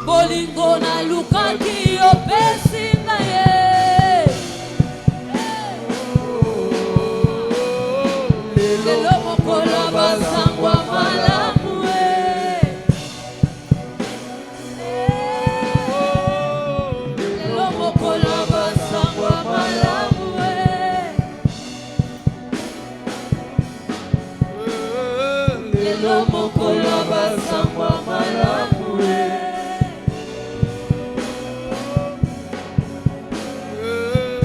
bolingo na lukaki opesi na ye. Lelo mokolo basangwa malamu e. Lelo mokolo basangwa malamu e. Lelo mokolo basangwa malamu e.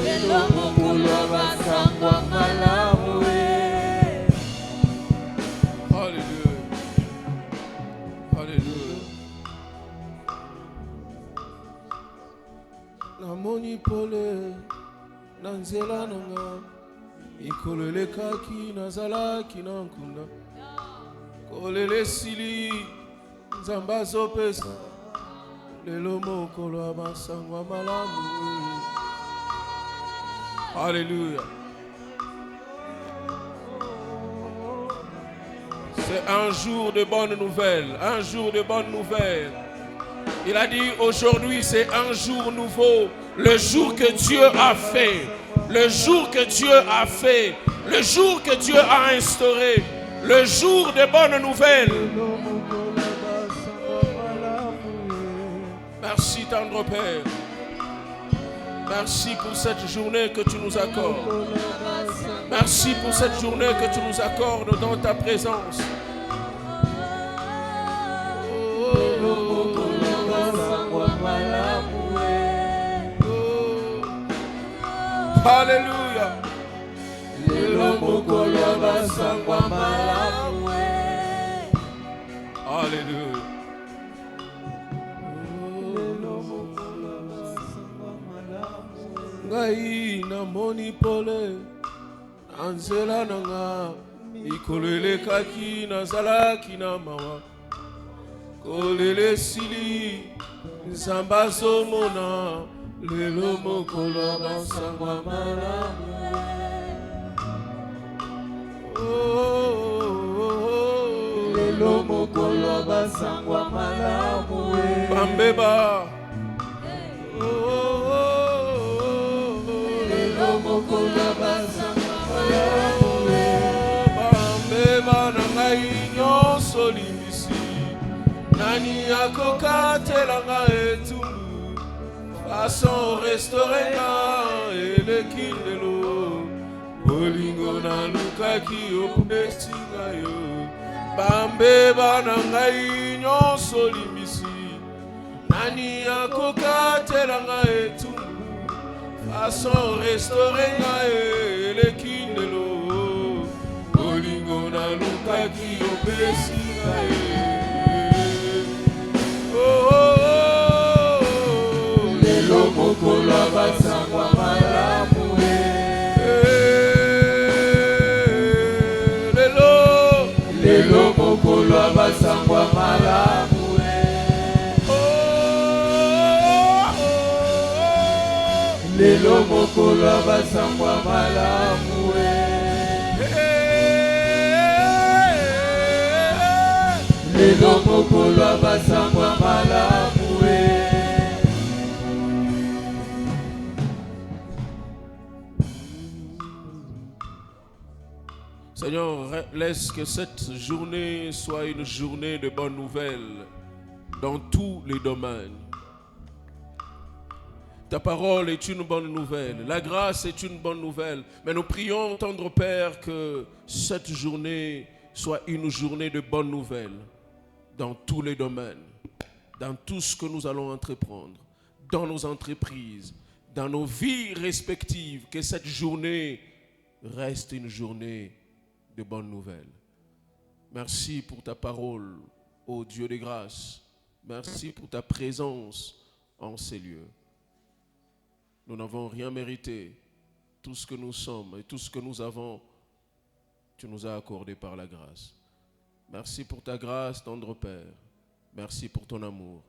Lelo mokolo basangwa malamu e. Alléluia. Alléluia. Namoni pole na nzela nanga mikolo elekaki nazalaki na nkunda kolele sili nzambe azopesa lelo mokolo ya masangwa malamu. Alléluia. C'est un jour de bonnes nouvelles, un jour de bonnes nouvelles. Il a dit aujourd'hui c'est un jour nouveau, le jour que Dieu a fait, le jour que Dieu a fait, le jour que Dieu a instauré, le jour de bonnes nouvelles. Merci tendre Père. Merci pour cette journée que tu nous accordes. Merci pour cette journée que tu nous accordes dans ta présence. Alléluia. Alléluia. Ngai namoni pole anzela nanga mikolo elekaki nazalaki na mawa kolele sili nzambe azomona lelo mokolo basangwa malamu. Lelo mokolo basangwa malamu bambeba. Mokolo basangwa malamu bambeba na ngai nyonso limbisi nani akokatela ngai etumbu fason restore nga eleki lelo bolingo nalukaki opesi ngai yo bambeba na ngai nyonso limbisi nani akokatela ngai etumbu façon restauré ngae lekindelo bolingo na lukaki opesi ngae. Lelo mokolo basangwa malamu lelo mokolo basangwa malamu. Lelo mokolo basangwa malamu lelo mokolo basangwa malamu Seigneur, laisse que cette journée soit une journée de bonnes nouvelles dans tous les domaines. Ta parole est une bonne nouvelle. La grâce est une bonne nouvelle. Mais nous prions, tendre Père, que cette journée soit une journée de bonnes nouvelles dans tous les domaines, dans tout ce que nous allons entreprendre, dans nos entreprises, dans nos vies respectives. Que cette journée reste une journée de bonnes nouvelles. Merci pour ta parole, ô Dieu de grâce. Merci pour ta présence en ces lieux. Nous n'avons rien mérité. Tout ce que nous sommes et tout ce que nous avons, tu nous as accordé par la grâce. Merci pour ta grâce, tendre Père. Merci pour ton amour.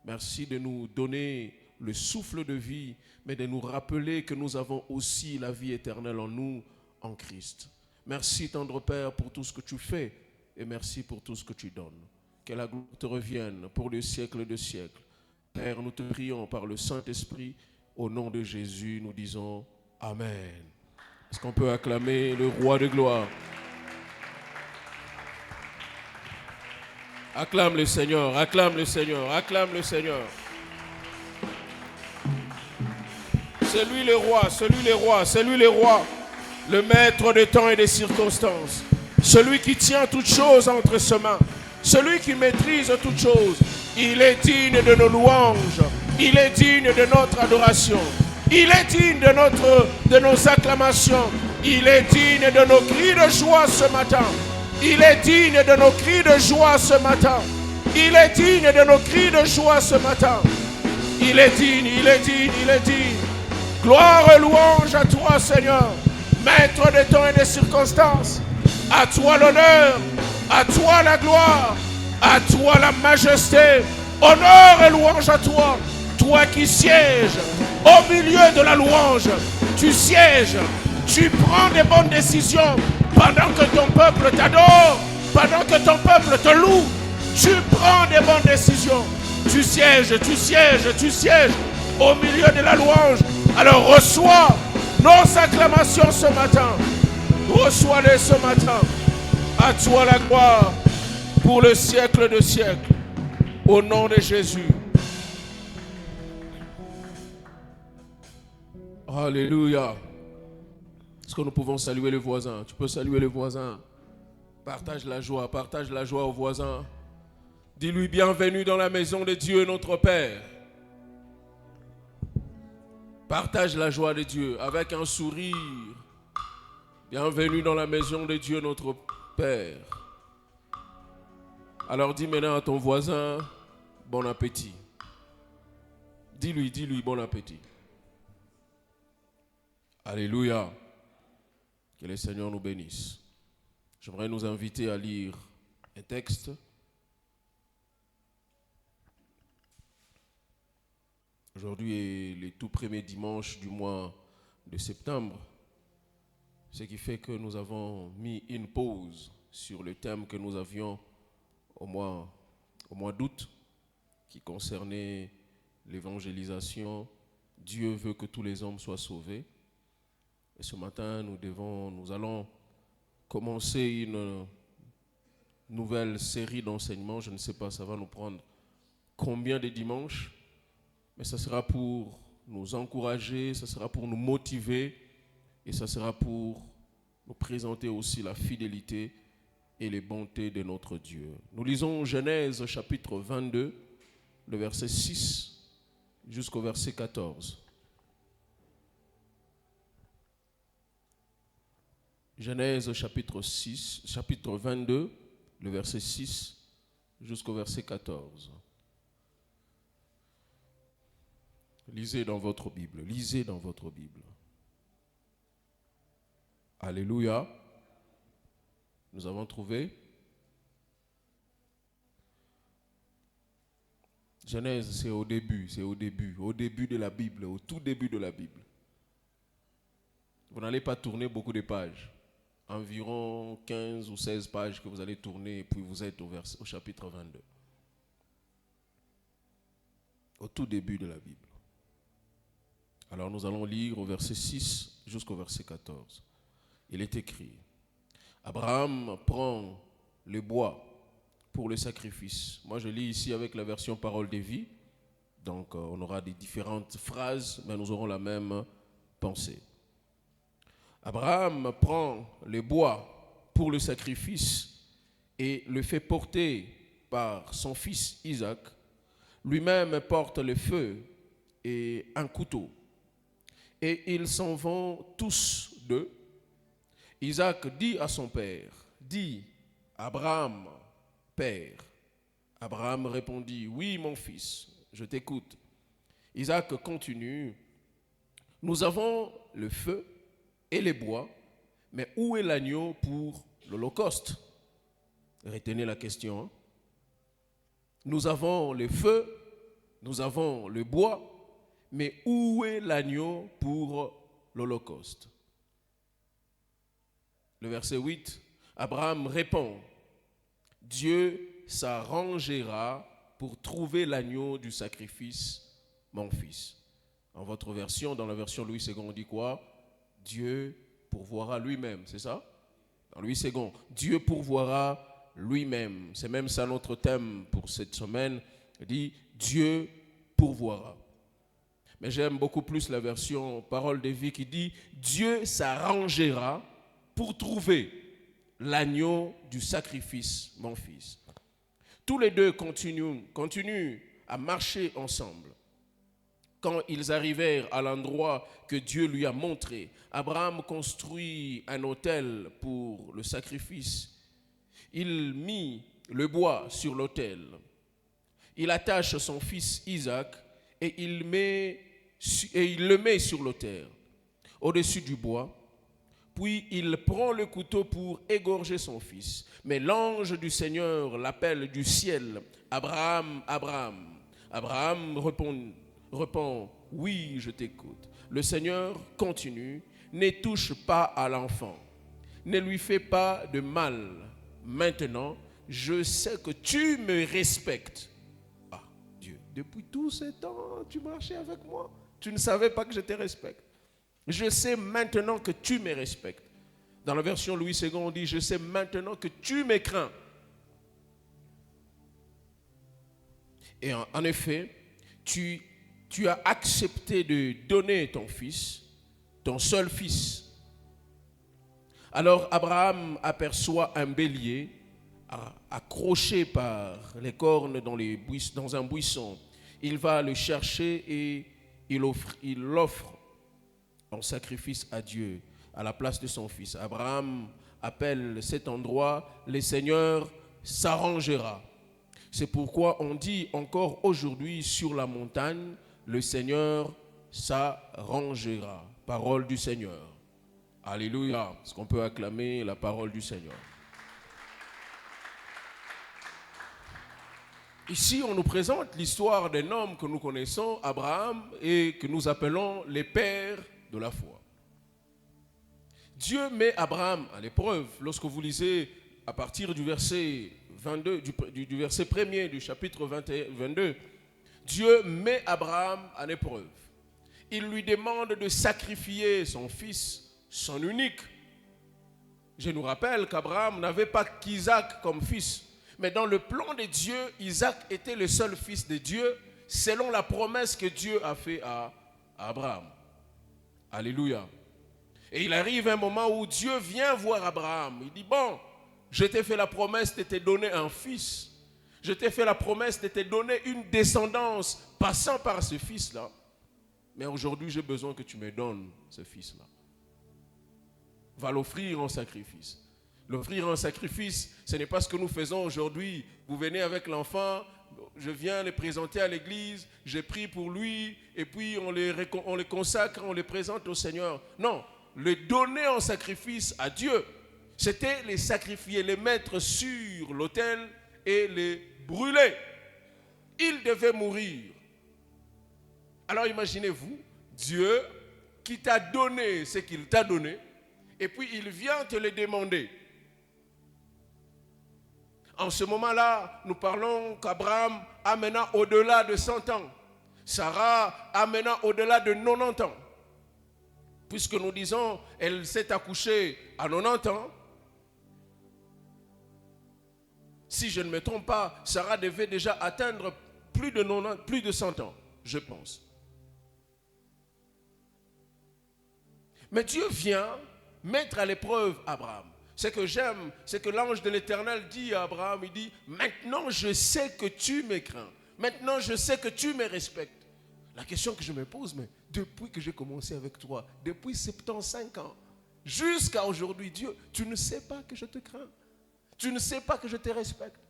Merci de nous donner le souffle de vie, mais de nous rappeler que nous avons aussi la vie éternelle en nous, en Christ. Merci, tendre Père, pour tout ce que tu fais et merci pour tout ce que tu donnes. Que la gloire te revienne pour le siècle de siècles. Père, nous te prions par le Saint-Esprit. Au nom de Jésus, nous disons Amen. Est-ce qu'on peut acclamer le roi de gloire? Acclame le Seigneur, acclame le Seigneur, acclame le Seigneur. C'est lui le roi, c'est lui le roi, c'est lui le roi, le maître des temps et des circonstances, celui qui tient toutes choses entre ses mains, celui qui maîtrise toutes choses. Il est digne de nos louanges, il est digne de notre adoration, il est digne de nos acclamations, il est digne de nos cris de joie ce matin. Il est digne de nos cris de joie ce matin. Il est digne de nos cris de joie ce matin. Il est digne, il est digne, il est digne. Gloire et louange à toi, Seigneur, maître des temps et des circonstances. À toi l'honneur, à toi la gloire, à toi la majesté. Honneur et louange à toi, toi qui sièges au milieu de la louange. Tu sièges, tu prends des bonnes décisions. Pendant que ton peuple t'adore, pendant que ton peuple te loue, tu prends des bonnes décisions. Tu sièges, tu sièges, tu sièges au milieu de la louange. Alors reçois nos acclamations ce matin. Reçois-les ce matin. À toi la gloire pour le siècle de siècles. Au nom de Jésus. Alléluia. Est-ce que nous pouvons saluer le voisin? Tu peux saluer le voisin. Partage la joie au voisin. Dis-lui bienvenue dans la maison de Dieu notre Père. Partage la joie de Dieu avec un sourire. Bienvenue dans la maison de Dieu notre Père. Alors dis maintenant à ton voisin, bon appétit. Dis-lui bon appétit. Alléluia. Que le Seigneur nous bénisse. J'aimerais nous inviter à lire un texte. Aujourd'hui est le tout premier dimanche du mois de septembre. Ce qui fait que nous avons mis une pause sur le thème que nous avions au mois d'août, qui concernait l'évangélisation. Dieu veut que tous les hommes soient sauvés. Et ce matin, nous allons commencer une nouvelle série d'enseignements. Je ne sais pas, ça va nous prendre combien de dimanches, mais ça sera pour nous encourager, ça sera pour nous motiver et ça sera pour nous présenter aussi la fidélité et les bontés de notre Dieu. Nous lisons Genèse chapitre 22, le verset 6 jusqu'au verset 14. Genèse chapitre 22, le verset 6 jusqu'au verset 14. Lisez dans votre Bible, lisez dans votre Bible. Alléluia. Nous avons trouvé. Genèse, c'est au début de la Bible, au tout début de la Bible. Vous n'allez pas tourner beaucoup de pages. Environ 15 ou 16 pages que vous allez tourner et puis vous êtes au chapitre 22. Au tout début de la Bible. Alors nous allons lire au verset 6 jusqu'au verset 14. Il est écrit: Abraham prend le bois pour le sacrifice. Moi je lis ici avec la version Parole de vie. Donc on aura des différentes phrases, mais nous aurons la même pensée. Abraham prend le bois pour le sacrifice et le fait porter par son fils Isaac. Lui-même porte le feu et un couteau. Et ils s'en vont tous deux. Isaac dit à son père, dit, Abraham, père. Abraham répondit, oui mon fils, je t'écoute. Isaac continue, nous avons le feu et les bois, mais où est l'agneau pour l'Holocauste? Retenez la question. Hein? Nous avons le feu, nous avons le bois, mais où est l'agneau pour l'Holocauste? Le verset 8, Abraham répond, Dieu s'arrangera pour trouver l'agneau du sacrifice, mon fils. En votre version, dans la version Louis II, on dit quoi? Dieu pourvoira lui-même, c'est ça? Dans Louis II, Dieu pourvoira lui-même. C'est même ça notre thème pour cette semaine. Il dit Dieu pourvoira. Mais j'aime beaucoup plus la version Parole de vie qui dit Dieu s'arrangera pour trouver l'agneau du sacrifice, mon fils. Tous les deux continuent à marcher ensemble. Quand ils arrivèrent à l'endroit que Dieu lui a montré, Abraham construit un autel pour le sacrifice. Il mit le bois sur l'autel. Il attache son fils Isaac et il le met sur l'autel, au-dessus du bois. Puis il prend le couteau pour égorger son fils. Mais l'ange du Seigneur l'appelle du ciel. Abraham, Abraham. Abraham répond, oui, je t'écoute. Le Seigneur continue, ne touche pas à l'enfant. Ne lui fais pas de mal. Maintenant, je sais que tu me respectes. Ah, Dieu, depuis tout ce temps, tu marchais avec moi. Tu ne savais pas que je te respecte. Je sais maintenant que tu me respectes. Dans la version Louis II, on dit, je sais maintenant que tu me crains. Et en effet, tu as accepté de donner ton fils, ton seul fils. Alors Abraham aperçoit un bélier accroché par les cornes dans un buisson. Il va le chercher et il l'offre en sacrifice à Dieu à la place de son fils. Abraham appelle cet endroit « Le Seigneur s'arrangera ». C'est pourquoi on dit encore aujourd'hui sur la montagne « Le Seigneur s'arrangera ». Parole du Seigneur. Alléluia. Est-ce qu'on peut acclamer la parole du Seigneur? Ici, on nous présente l'histoire d'un homme que nous connaissons, Abraham, et que nous appelons les pères de la foi. Dieu met Abraham à l'épreuve. Lorsque vous lisez à partir du verset 22, du verset 1er du chapitre 22, Dieu met Abraham à l'épreuve. Il lui demande de sacrifier son fils, son unique. Je nous rappelle qu'Abraham n'avait pas qu'Isaac comme fils. Mais dans le plan de Dieu, Isaac était le seul fils de Dieu, selon la promesse que Dieu a faite à Abraham. Alléluia. Et il arrive un moment où Dieu vient voir Abraham. Il dit, bon, je t'ai fait la promesse de te donner un fils. Je t'ai fait la promesse de te donner une descendance passant par ce fils-là. Mais aujourd'hui, j'ai besoin que tu me donnes ce fils-là. Va l'offrir en sacrifice. L'offrir en sacrifice, ce n'est pas ce que nous faisons aujourd'hui. Vous venez avec l'enfant, je viens le présenter à l'église, je prie pour lui, et puis on le consacre, on le présente au Seigneur. Non, le donner en sacrifice à Dieu, c'était les sacrifier, les mettre sur l'autel et les brûler. Il devait mourir. Alors imaginez-vous, Dieu qui t'a donné ce qu'il t'a donné, et puis il vient te le demander. En ce moment-là, nous parlons qu'Abraham a maintenant au-delà de 100 ans. Sarah a maintenant au-delà de 90 ans. Puisque nous disons, elle s'est accouchée à 90 ans. Si je ne me trompe pas, Sarah devait déjà atteindre plus de 100 ans, je pense. Mais Dieu vient mettre à l'épreuve Abraham. Ce que j'aime, c'est que l'ange de l'Éternel dit à Abraham, il dit, maintenant je sais que tu me crains. Maintenant je sais que tu me respectes. La question que je me pose, mais depuis que j'ai commencé avec toi, depuis 75 ans, jusqu'à aujourd'hui, Dieu, tu ne sais pas que je te crains. Tu ne sais pas que je te respecte.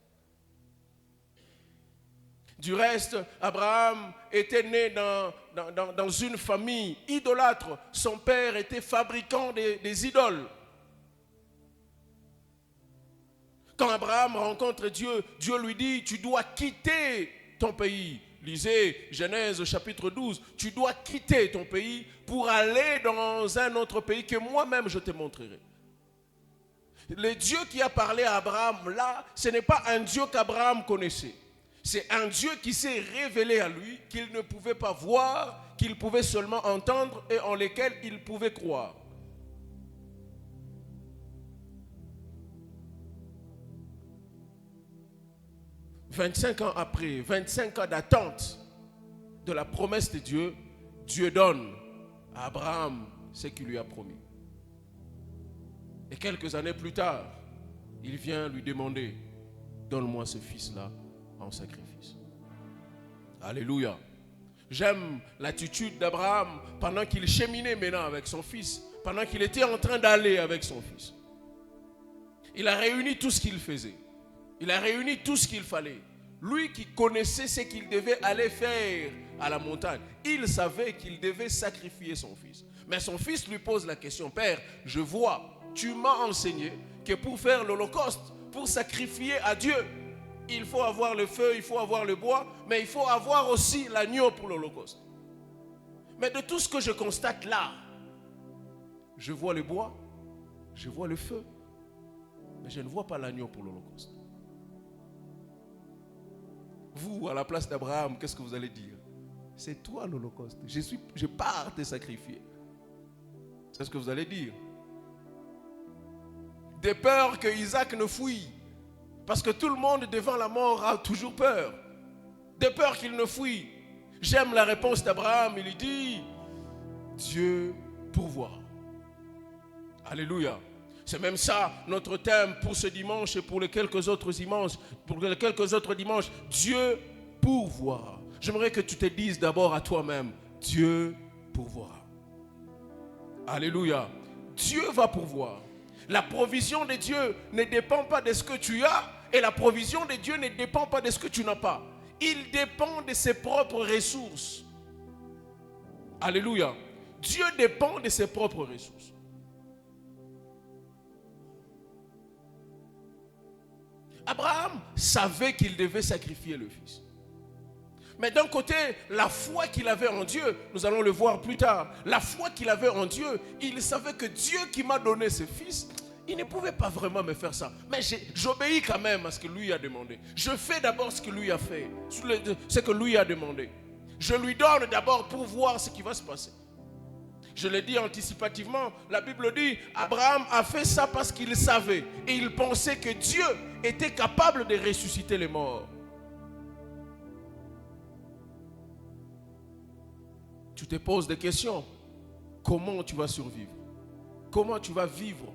Du reste, Abraham était né dans une famille idolâtre. Son père était fabricant des idoles. Quand Abraham rencontre Dieu, Dieu lui dit, tu dois quitter ton pays. Lisez Genèse chapitre 12. Tu dois quitter ton pays pour aller dans un autre pays que moi-même je te montrerai. Le Dieu qui a parlé à Abraham là, ce n'est pas un Dieu qu'Abraham connaissait. C'est un Dieu qui s'est révélé à lui, qu'il ne pouvait pas voir, qu'il pouvait seulement entendre et en lesquels il pouvait croire. « 25 ans après, 25 ans d'attente de la promesse de Dieu, Dieu donne à Abraham ce qu'il lui a promis. Et quelques années plus tard, il vient lui demander, donne-moi ce fils-là en sacrifice. Alléluia. J'aime l'attitude d'Abraham pendant qu'il cheminait maintenant avec son fils, pendant qu'il était en train d'aller avec son fils. Il a réuni tout ce qu'il faisait. Il a réuni tout ce qu'il fallait. Lui qui connaissait ce qu'il devait aller faire à la montagne, il savait qu'il devait sacrifier son fils. Mais son fils lui pose la question, Père, je vois, tu m'as enseigné que pour faire l'holocauste, pour sacrifier à Dieu, il faut avoir le feu, il faut avoir le bois, mais il faut avoir aussi l'agneau pour l'holocauste. Mais de tout ce que je constate là, je vois le bois, je vois le feu, mais je ne vois pas l'agneau pour l'holocauste. Vous, à la place d'Abraham, qu'est-ce que vous allez dire? C'est toi l'holocauste. Je pars te sacrifier. C'est ce que vous allez dire. De peur que Isaac ne fuit. Parce que tout le monde devant la mort a toujours peur. De peur qu'il ne fuit. J'aime la réponse d'Abraham. Il dit, Dieu pourvoit. Alléluia. C'est même ça notre thème pour ce dimanche et pour les quelques autres dimanches. Dieu pourvoira. J'aimerais que tu te dises d'abord à toi-même, Dieu pourvoira. Alléluia. Dieu va pourvoir. La provision de Dieu ne dépend pas de ce que tu as et la provision de Dieu ne dépend pas de ce que tu n'as pas. Il dépend de ses propres ressources. Alléluia. Dieu dépend de ses propres ressources. Abraham savait qu'il devait sacrifier le fils. Mais d'un côté, la foi qu'il avait en Dieu, nous allons le voir plus tard, la foi qu'il avait en Dieu, il savait que Dieu qui m'a donné ce fils, il ne pouvait pas vraiment me faire ça. Mais j'obéis quand même à ce que lui a demandé. Je fais d'abord ce que lui a fait, ce que lui a demandé. Je lui donne d'abord pour voir ce qui va se passer. Je l'ai dit anticipativement, la Bible dit, Abraham a fait ça parce qu'il savait et il pensait que Dieu était capable de ressusciter les morts. Tu te poses des questions. Comment tu vas survivre? Comment tu vas vivre?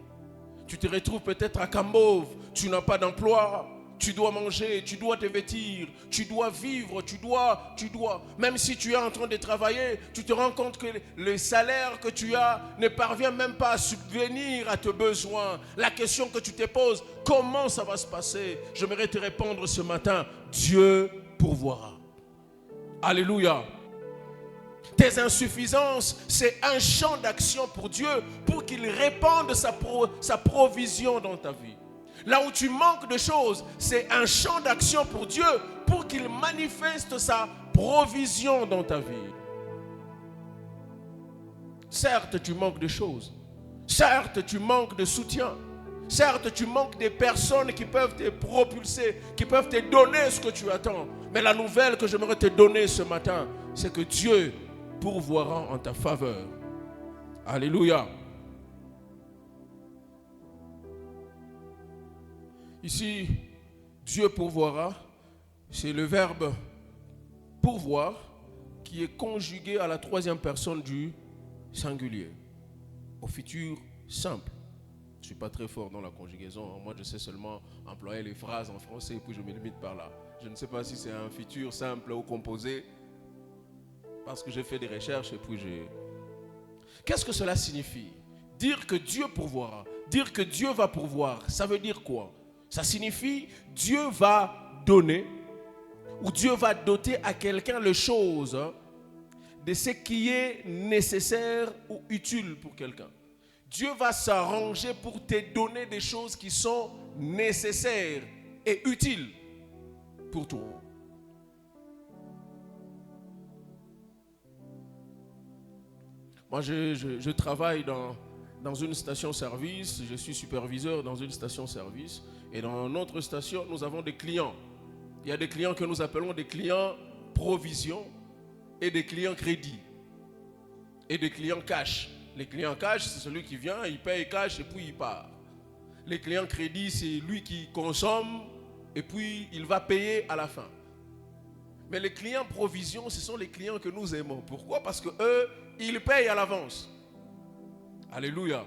Tu te retrouves peut-être à Cambove, tu n'as pas d'emploi, tu dois manger, tu dois te vêtir, tu dois vivre, tu dois. Même si tu es en train de travailler, tu te rends compte que le salaire que tu as ne parvient même pas à subvenir à tes besoins. La question que tu te poses, comment ça va se passer? J'aimerais te répondre ce matin, Dieu pourvoira. Alléluia. Tes insuffisances, c'est un champ d'action pour Dieu, pour qu'il répande sa provision dans ta vie. Là où tu manques de choses, c'est un champ d'action pour Dieu, pour qu'il manifeste sa provision dans ta vie. Certes, tu manques de choses. Certes, tu manques de soutien. Certes, tu manques des personnes qui peuvent te propulser, qui peuvent te donner ce que tu attends. Mais la nouvelle que j'aimerais te donner ce matin, c'est que Dieu pourvoira en ta faveur. Alléluia. Ici, Dieu pourvoira, c'est le verbe pourvoir qui est conjugué à la troisième personne du singulier, au futur simple. Je ne suis pas très fort dans la conjugaison, moi je sais seulement employer les phrases en français et puis je me limite par là. Je ne sais pas si c'est un futur simple ou composé, parce que j'ai fait des recherches et puis j'ai... Qu'est-ce que cela signifie? Dire que Dieu pourvoira, dire que Dieu va pourvoir, ça veut dire quoi? Ça signifie Dieu va donner ou Dieu va doter à quelqu'un les choses de ce qui est nécessaire ou utile pour quelqu'un. Dieu va s'arranger pour te donner des choses qui sont nécessaires et utiles pour toi. Moi, je travaille dans une station-service, je suis superviseur dans une station-service et dans notre station, nous avons des clients. Il y a des clients que nous appelons des clients provision et des clients crédit et des clients cash. Les clients cash, c'est celui qui vient, il paye cash et puis il part. Les clients crédit, c'est lui qui consomme et puis il va payer à la fin. Mais les clients provision, ce sont les clients que nous aimons. Pourquoi? Parce que eux, ils payent à l'avance. Alléluia.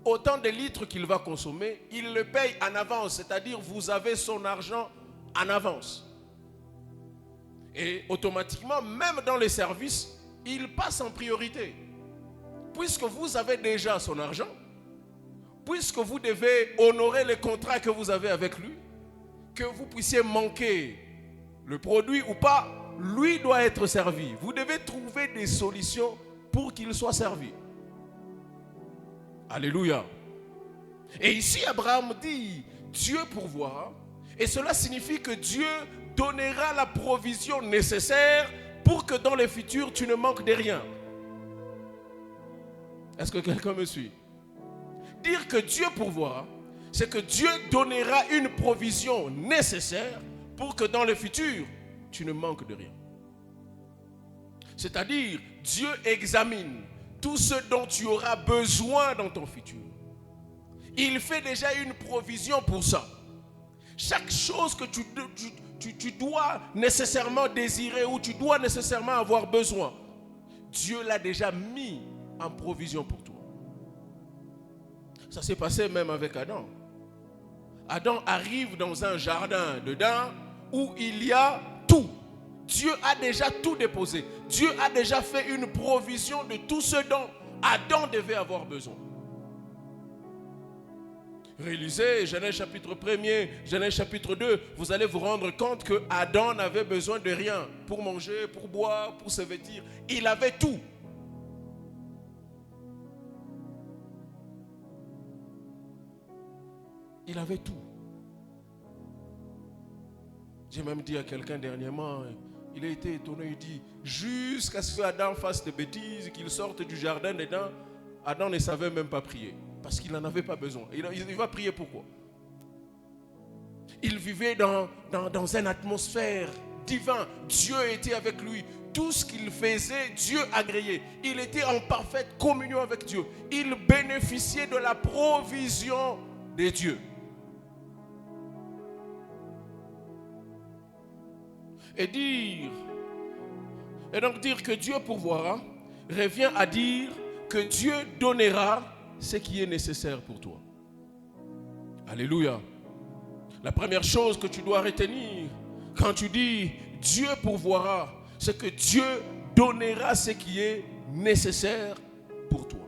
Autant de litres qu'il va consommer, il le paye en avance. C'est-à-dire, vous avez son argent en avance. Et automatiquement, même dans les services, il passe en priorité. Puisque vous avez déjà son argent, puisque vous devez honorer les contrats que vous avez avec lui, que vous puissiez manquer le produit ou pas, lui doit être servi. Vous devez trouver des solutions pour qu'il soit servi. Alléluia. Et ici, Abraham dit, Dieu pourvoira. Et cela signifie que Dieu donnera la provision nécessaire pour que dans le futur, tu ne manques de rien. Est-ce que quelqu'un me suit? Dire que Dieu pourvoira, c'est que Dieu donnera une provision nécessaire pour que dans le futur, tu ne manques de rien. C'est-à-dire, Dieu examine tout ce dont tu auras besoin dans ton futur. Il fait déjà une provision pour ça. Chaque chose que tu dois nécessairement désirer ou tu dois nécessairement avoir besoin, Dieu l'a déjà mis en provision pour toi. Ça s'est passé même avec Adam. Adam arrive dans un jardin dedans où il y a tout. Dieu a déjà tout déposé. Dieu a déjà fait une provision de tout ce dont Adam devait avoir besoin. Réalisez Genèse chapitre 1er, Genèse chapitre 2, vous allez vous rendre compte que Adam n'avait besoin de rien pour manger, pour boire, pour se vêtir. Il avait tout. Il avait tout. J'ai même dit à quelqu'un dernièrement, il a été étonné, il dit, jusqu'à ce que Adam fasse des bêtises, qu'il sorte du jardin dedans, Adam ne savait même pas prier. Parce qu'il n'en avait pas besoin. Il va prier pourquoi? Il vivait dans une atmosphère divine. Dieu était avec lui. Tout ce qu'il faisait, Dieu agréait. Il était en parfaite communion avec Dieu. Il bénéficiait de la provision de Dieu. Et donc dire que Dieu pourvoira revient à dire que Dieu donnera ce qui est nécessaire pour toi. Alléluia. La première chose que tu dois retenir quand tu dis Dieu pourvoira, c'est que Dieu donnera ce qui est nécessaire pour toi.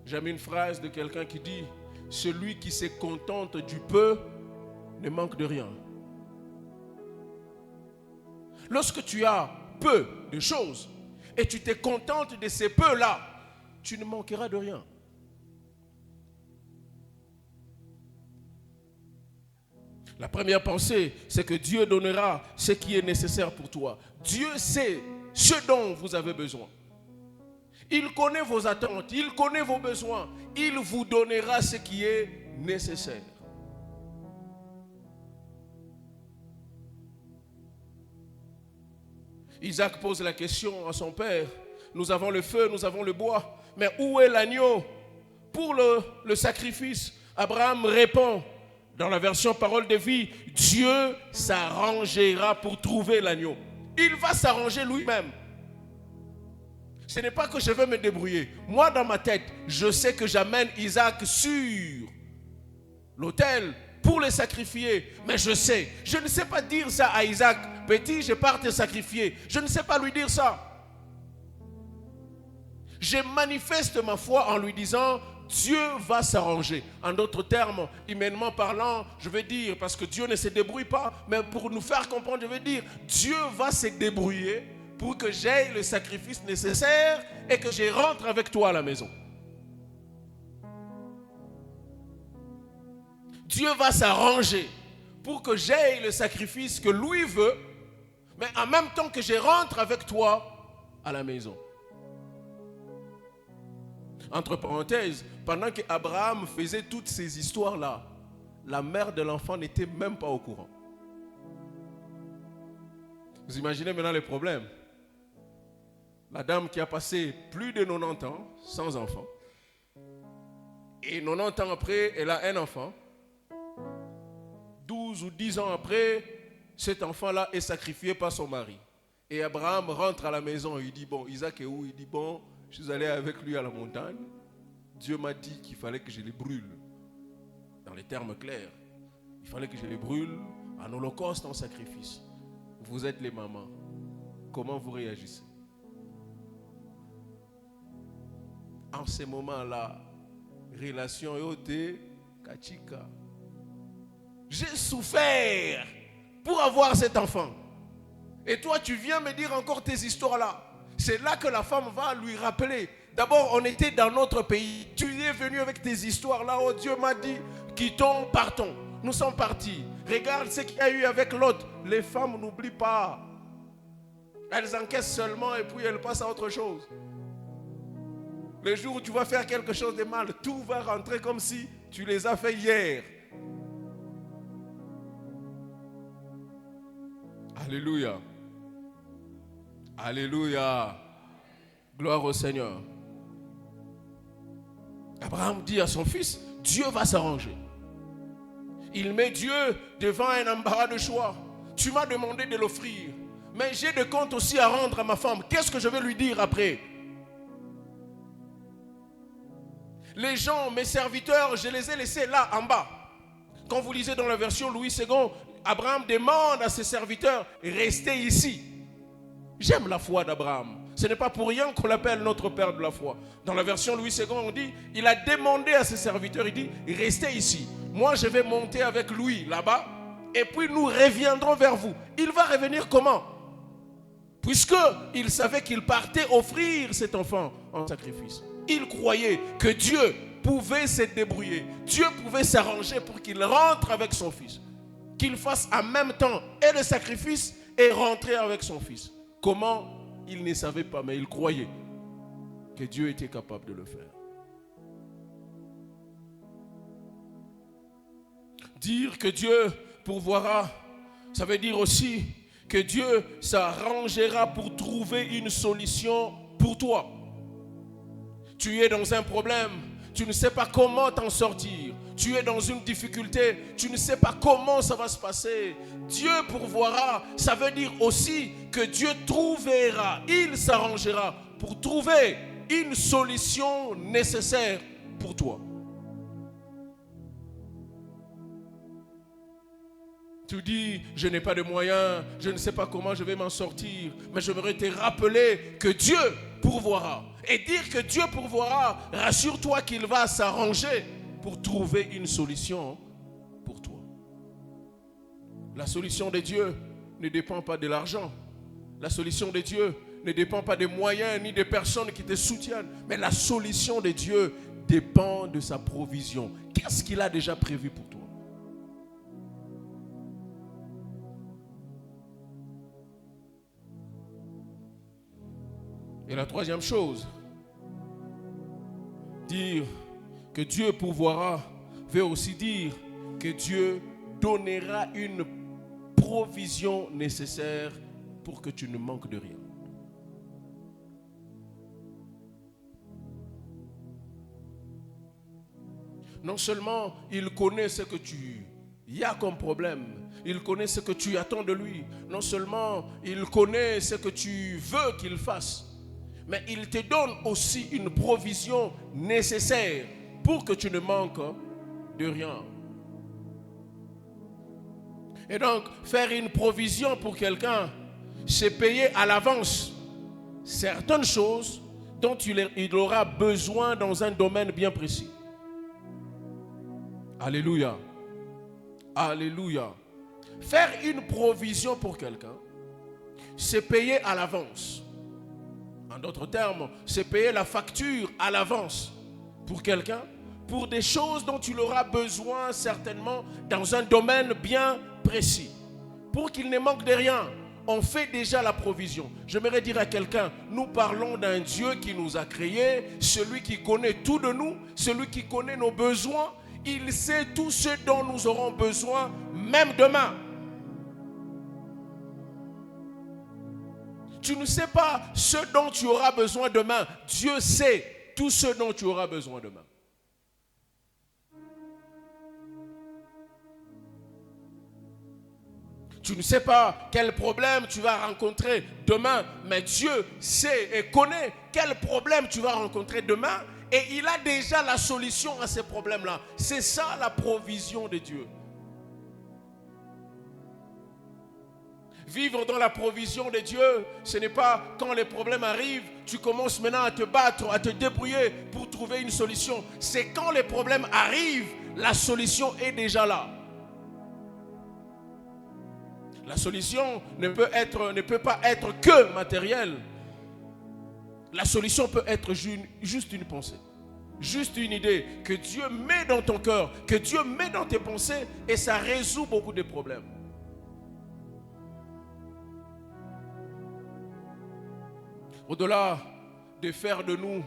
J'aime une phrase de quelqu'un qui dit, celui qui se contente du peu ne manque de rien. Lorsque tu as peu de choses et tu te contentes de ces peu-là, tu ne manqueras de rien. La première pensée, c'est que Dieu donnera ce qui est nécessaire pour toi. Dieu sait ce dont vous avez besoin. Il connaît vos attentes, il connaît vos besoins. Il vous donnera ce qui est nécessaire. Isaac pose la question à son père. Nous avons le feu, nous avons le bois, mais où est l'agneau pour le sacrifice? Abraham répond dans la version parole de vie, Dieu s'arrangera pour trouver l'agneau. Il va s'arranger lui-même. Ce n'est pas que je vais me débrouiller. Moi, dans ma tête, je sais que j'amène Isaac sur l'autel pour le sacrifier. Mais je ne sais pas dire ça à Isaac. Petit, je pars te sacrifier. Je ne sais pas lui dire ça. Je manifeste ma foi en lui disant, Dieu va s'arranger. En d'autres termes, humainement parlant, je vais dire, parce que Dieu ne se débrouille pas, mais pour nous faire comprendre, je vais dire, Dieu va se débrouiller pour que j'aie le sacrifice nécessaire et que je rentre avec toi à la maison. Dieu va s'arranger pour que j'aie le sacrifice que lui veut, mais en même temps que je rentre avec toi à la maison. Entre parenthèses, pendant qu'Abraham faisait toutes ces histoires-là, la mère de l'enfant n'était même pas au courant. Vous imaginez maintenant les problèmes. La dame qui a passé plus de 90 ans sans enfant. Et 90 ans après, elle a un enfant. 12 ou 10 ans après, cet enfant-là est sacrifié par son mari. Et Abraham rentre à la maison et il dit, bon, Isaac est où? Il dit, bon, je suis allé avec lui à la montagne. Dieu m'a dit qu'il fallait que je les brûle. Dans les termes clairs, il fallait que je les brûle en holocauste, en sacrifice. Vous êtes les mamans. Comment vous réagissez? En ces moments-là, relation yote, kachika. J'ai souffert pour avoir cet enfant. Et toi, tu viens me dire encore tes histoires-là. C'est là que la femme va lui rappeler. D'abord, on était dans notre pays. Tu es venu avec tes histoires-là. Oh, Dieu m'a dit, quittons, partons. Nous sommes partis. Regarde ce qu'il y a eu avec l'autre. Les femmes n'oublient pas. Elles encaissent seulement et puis elles passent à autre chose. Le jour où tu vas faire quelque chose de mal, tout va rentrer comme si tu les as fait hier. Alléluia. Alléluia. Gloire au Seigneur. Abraham dit à son fils, Dieu va s'arranger. Il met Dieu devant un embarras de choix. Tu m'as demandé de l'offrir, mais j'ai des comptes aussi à rendre à ma femme. Qu'est-ce que je vais lui dire après? Les gens, mes serviteurs, je les ai laissés là en bas. Quand vous lisez dans la version Louis II, Abraham demande à ses serviteurs, restez ici. J'aime la foi d'Abraham. Ce n'est pas pour rien qu'on l'appelle notre père de la foi. Dans la version Louis II, on dit, il a demandé à ses serviteurs, il dit, restez ici. Moi, je vais monter avec lui là-bas, et puis nous reviendrons vers vous. Il va revenir comment? Puisqu'il savait qu'il partait offrir cet enfant en sacrifice. Il croyait que Dieu pouvait se débrouiller. Dieu pouvait s'arranger pour qu'il rentre avec son fils. Qu'il fasse en même temps et le sacrifice et rentrer avec son fils. Comment? Il ne savait pas, mais il croyait que Dieu était capable de le faire. Dire que Dieu pourvoira, ça veut dire aussi que Dieu s'arrangera pour trouver une solution pour toi. Tu es dans un problème, tu ne sais pas comment t'en sortir. Tu es dans une difficulté, tu ne sais pas comment ça va se passer. Dieu pourvoira, ça veut dire aussi que Dieu trouvera, il s'arrangera pour trouver une solution nécessaire pour toi. Tu dis, je n'ai pas de moyens, je ne sais pas comment je vais m'en sortir, mais j'aimerais te rappeler que Dieu pourvoira. Et dire que Dieu pourvoira, rassure-toi qu'il va s'arranger pour trouver une solution pour toi. La solution de Dieu ne dépend pas de l'argent. La solution de Dieu ne dépend pas des moyens ni des personnes qui te soutiennent. Mais la solution de Dieu dépend de sa provision. Qu'est-ce qu'il a déjà prévu pour toi? Et la troisième chose, dire que Dieu pourvoira veut aussi dire que Dieu donnera une provision nécessaire pour que tu ne manques de rien. Non seulement il connaît ce que tu y as comme problème, il connaît ce que tu attends de lui. Non seulement il connaît ce que tu veux qu'il fasse, mais il te donne aussi une provision nécessaire pour que tu ne manques de rien. Et donc, faire une provision pour quelqu'un, c'est payer à l'avance certaines choses dont il aura besoin dans un domaine bien précis. Alléluia. Alléluia. Faire une provision pour quelqu'un, c'est payer à l'avance. En d'autres termes, c'est payer la facture à l'avance pour quelqu'un, pour des choses dont il aura besoin certainement dans un domaine bien précis. Pour qu'il ne manque de rien, on fait déjà la provision. J'aimerais dire à quelqu'un, nous parlons d'un Dieu qui nous a créés, celui qui connaît tout de nous, celui qui connaît nos besoins. Il sait tout ce dont nous aurons besoin, même demain. Tu ne sais pas ce dont tu auras besoin demain. Dieu sait tout ce dont tu auras besoin demain. Tu ne sais pas quel problème tu vas rencontrer demain, mais Dieu sait et connaît quel problème tu vas rencontrer demain et il a déjà la solution à ces problèmes-là. C'est ça la provision de Dieu. Vivre dans la provision de Dieu, ce n'est pas quand les problèmes arrivent, tu commences maintenant à te battre, à te débrouiller pour trouver une solution. C'est quand les problèmes arrivent, la solution est déjà là. La solution ne peut pas être que matérielle. La solution peut être juste une pensée, juste une idée que Dieu met dans ton cœur, que Dieu met dans tes pensées et ça résout beaucoup de problèmes. Au-delà de faire de nous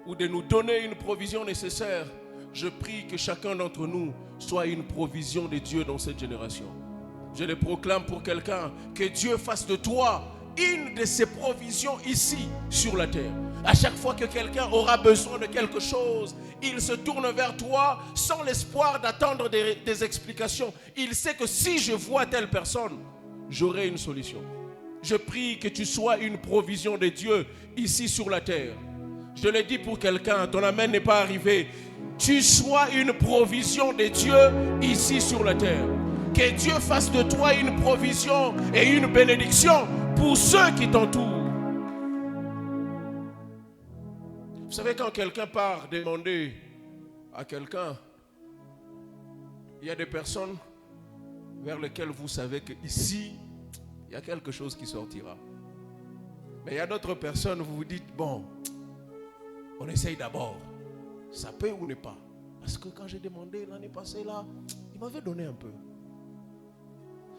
ou de nous donner une provision nécessaire, je prie que chacun d'entre nous soit une provision de Dieu dans cette génération. Je le proclame pour quelqu'un, que Dieu fasse de toi une de ses provisions ici sur la terre. À chaque fois que quelqu'un aura besoin de quelque chose, il se tourne vers toi sans l'espoir d'attendre des explications. Il sait que si je vois telle personne, j'aurai une solution. Je prie que tu sois une provision de Dieu ici sur la terre. Je le dis pour quelqu'un, ton amen n'est pas arrivé. Tu sois une provision de Dieu ici sur la terre. Que Dieu fasse de toi une provision et une bénédiction pour ceux qui t'entourent. Vous savez, quand quelqu'un part demander à quelqu'un, il y a des personnes vers lesquelles vous savez qu'ici, il y a quelque chose qui sortira. Mais il y a d'autres personnes, vous vous dites, bon, on essaye d'abord. Ça peut ou ne pas. Parce que quand j'ai demandé l'année passée, là, il m'avait donné un peu.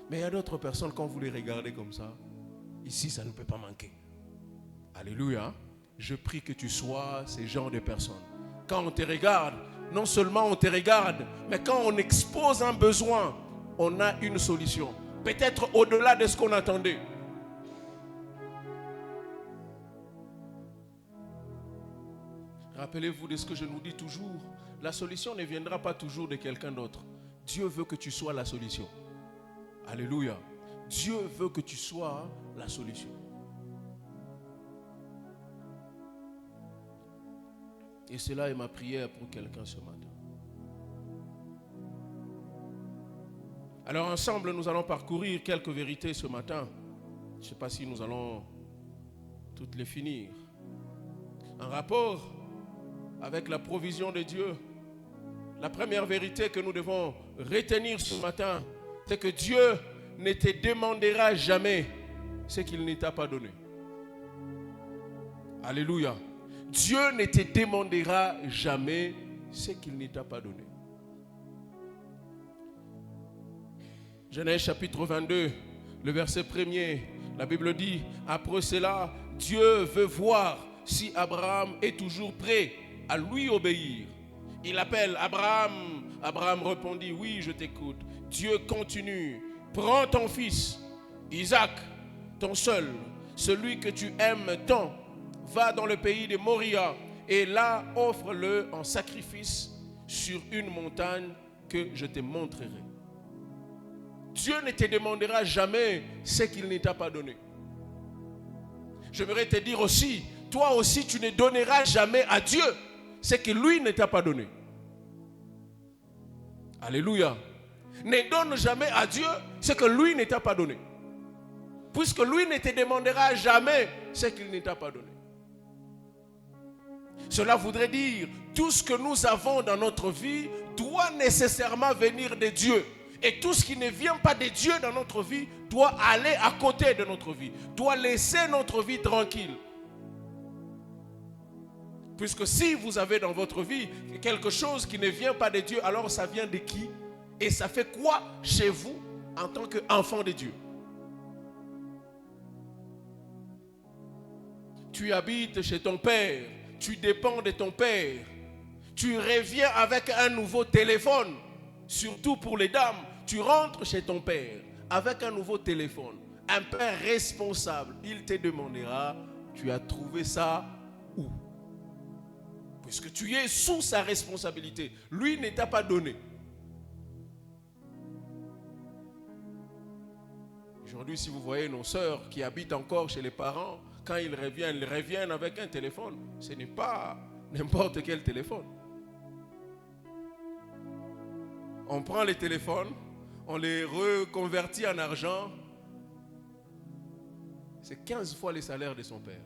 Mais il y a d'autres personnes, quand vous les regardez comme ça, ici, ça ne peut pas manquer. Alléluia. Je prie que tu sois ces genres de personnes. Quand on te regarde, non seulement on te regarde, mais quand on expose un besoin, on a une solution. Peut-être au-delà de ce qu'on attendait. Rappelez-vous de ce que je nous dis toujours. La solution ne viendra pas toujours de quelqu'un d'autre. Dieu veut que tu sois la solution. Alléluia. Dieu veut que tu sois la solution. Et cela est ma prière pour quelqu'un ce matin. Alors ensemble, nous allons parcourir quelques vérités ce matin. Je ne sais pas si nous allons toutes les finir. En rapport avec la provision de Dieu, la première vérité que nous devons retenir ce matin, c'est que Dieu ne te demandera jamais ce qu'il ne t'a pas donné. Alléluia. Dieu ne te demandera jamais ce qu'il ne t'a pas donné. Genèse chapitre 22, le verset 1er, la Bible dit, après cela, Dieu veut voir si Abraham est toujours prêt à lui obéir. Il appelle Abraham. Abraham répondit, oui, je t'écoute. Dieu continue, prends ton fils, Isaac, ton seul, celui que tu aimes tant, va dans le pays de Moria et là offre-le en sacrifice sur une montagne que je te montrerai. Dieu ne te demandera jamais ce qu'il ne t'a pas donné. J'aimerais te dire aussi, toi aussi tu ne donneras jamais à Dieu ce que lui ne t'a pas donné. Alléluia. Ne donne jamais à Dieu ce que lui ne t'a pas donné. Puisque lui ne te demandera jamais ce qu'il ne t'a pas donné. Cela voudrait dire, tout ce que nous avons dans notre vie doit nécessairement venir de Dieu. Et tout ce qui ne vient pas de Dieu dans notre vie doit aller à côté de notre vie, doit laisser notre vie tranquille. Puisque si vous avez dans votre vie quelque chose qui ne vient pas de Dieu, alors ça vient de qui? Et ça fait quoi chez vous en tant qu'enfant de Dieu? Tu habites chez ton père, tu dépends de ton père. Tu reviens avec un nouveau téléphone. Surtout pour les dames, tu rentres chez ton père avec un nouveau téléphone. Un père responsable, il te demandera, tu as trouvé ça où? Puisque tu es sous sa responsabilité. Lui ne t'a pas donné. Aujourd'hui, si vous voyez nos sœurs qui habitent encore chez les parents, quand ils reviennent avec un téléphone. Ce n'est pas n'importe quel téléphone. On prend les téléphones, on les reconvertit en argent. C'est 15 fois les salaires de son père.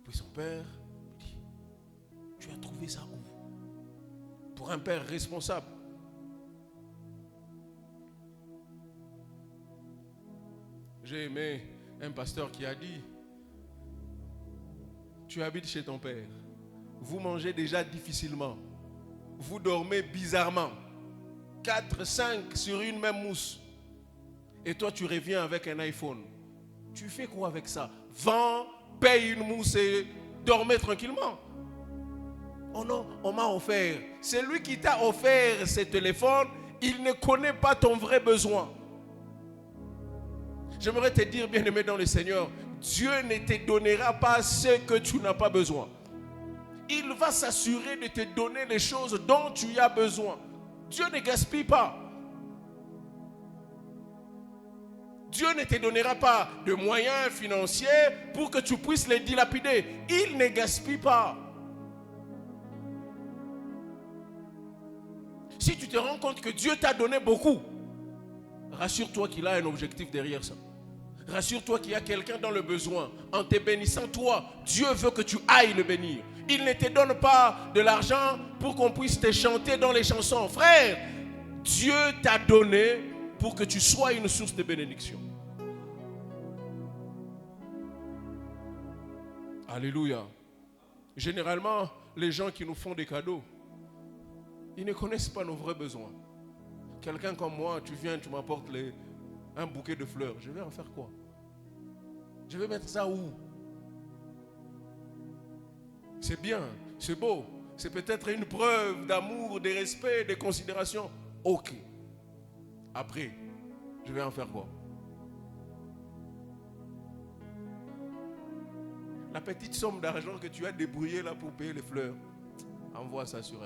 Puis son père dit, tu as trouvé ça où? Pour un père responsable. J'ai aimé un pasteur qui a dit, tu habites chez ton père, vous mangez déjà difficilement, vous dormez bizarrement, 4, 5 sur une même mousse, et toi tu reviens avec un iPhone. Tu fais quoi avec ça? Vends, paye une mousse et dormez tranquillement. Oh non, on m'a offert. C'est lui qui t'a offert ce téléphone, il ne connaît pas ton vrai besoin. J'aimerais te dire, bien-aimé dans le Seigneur, Dieu ne te donnera pas ce que tu n'as pas besoin. Il va s'assurer de te donner les choses dont tu as besoin. Dieu ne gaspille pas. Dieu ne te donnera pas de moyens financiers pour que tu puisses les dilapider. Il ne gaspille pas. Si tu te rends compte que Dieu t'a donné beaucoup, rassure-toi qu'il a un objectif derrière ça. Rassure-toi qu'il y a quelqu'un dans le besoin. En te bénissant, toi, Dieu veut que tu ailles le bénir. Il ne te donne pas de l'argent pour qu'on puisse te chanter dans les chansons. Frère, Dieu t'a donné pour que tu sois une source de bénédiction. Alléluia. Généralement, les gens qui nous font des cadeaux, ils ne connaissent pas nos vrais besoins. Quelqu'un comme moi, tu viens, tu m'apportes un bouquet de fleurs. Je vais en faire quoi? Je vais mettre ça où? C'est bien, c'est beau. C'est peut-être une preuve d'amour, de respect, de considération. Ok. Après, je vais en faire quoi? La petite somme d'argent que tu as débrouillée là pour payer les fleurs, envoie ça sur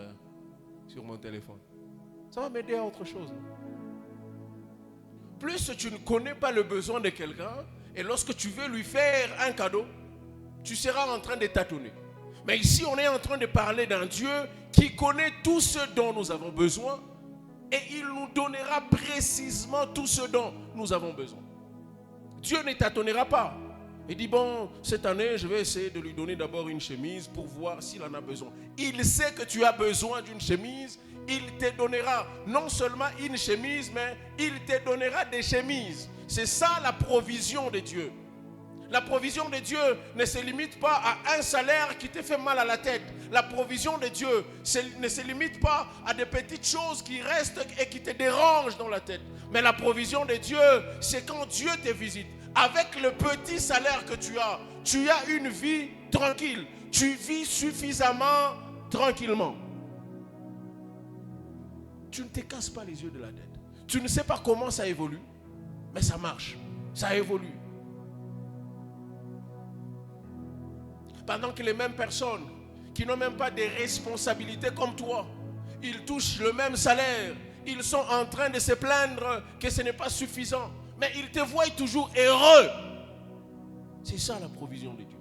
mon téléphone. Ça va m'aider à autre chose. Plus tu ne connais pas le besoin de quelqu'un, et lorsque tu veux lui faire un cadeau, tu seras en train de tâtonner. Mais ici, on est en train de parler d'un Dieu qui connaît tout ce dont nous avons besoin, et il nous donnera précisément tout ce dont nous avons besoin. Dieu ne tâtonnera pas. Il dit, bon, cette année, je vais essayer de lui donner d'abord une chemise pour voir s'il en a besoin. Il sait que tu as besoin d'une chemise. Il te donnera non seulement une chemise, mais il te donnera des chemises. C'est ça la provision de Dieu. La provision de Dieu ne se limite pas à un salaire qui te fait mal à la tête. La provision de Dieu ne se limite pas à des petites choses qui restent et qui te dérangent dans la tête. Mais la provision de Dieu, c'est quand Dieu te visite. Avec le petit salaire que tu as une vie tranquille. Tu vis suffisamment tranquillement. Tu ne te casses pas les yeux de la tête. Tu ne sais pas comment ça évolue, mais ça marche. Ça évolue. Pendant que les mêmes personnes qui n'ont même pas de responsabilités comme toi, ils touchent le même salaire, ils sont en train de se plaindre que ce n'est pas suffisant, mais ils te voient toujours heureux. C'est ça la provision de Dieu.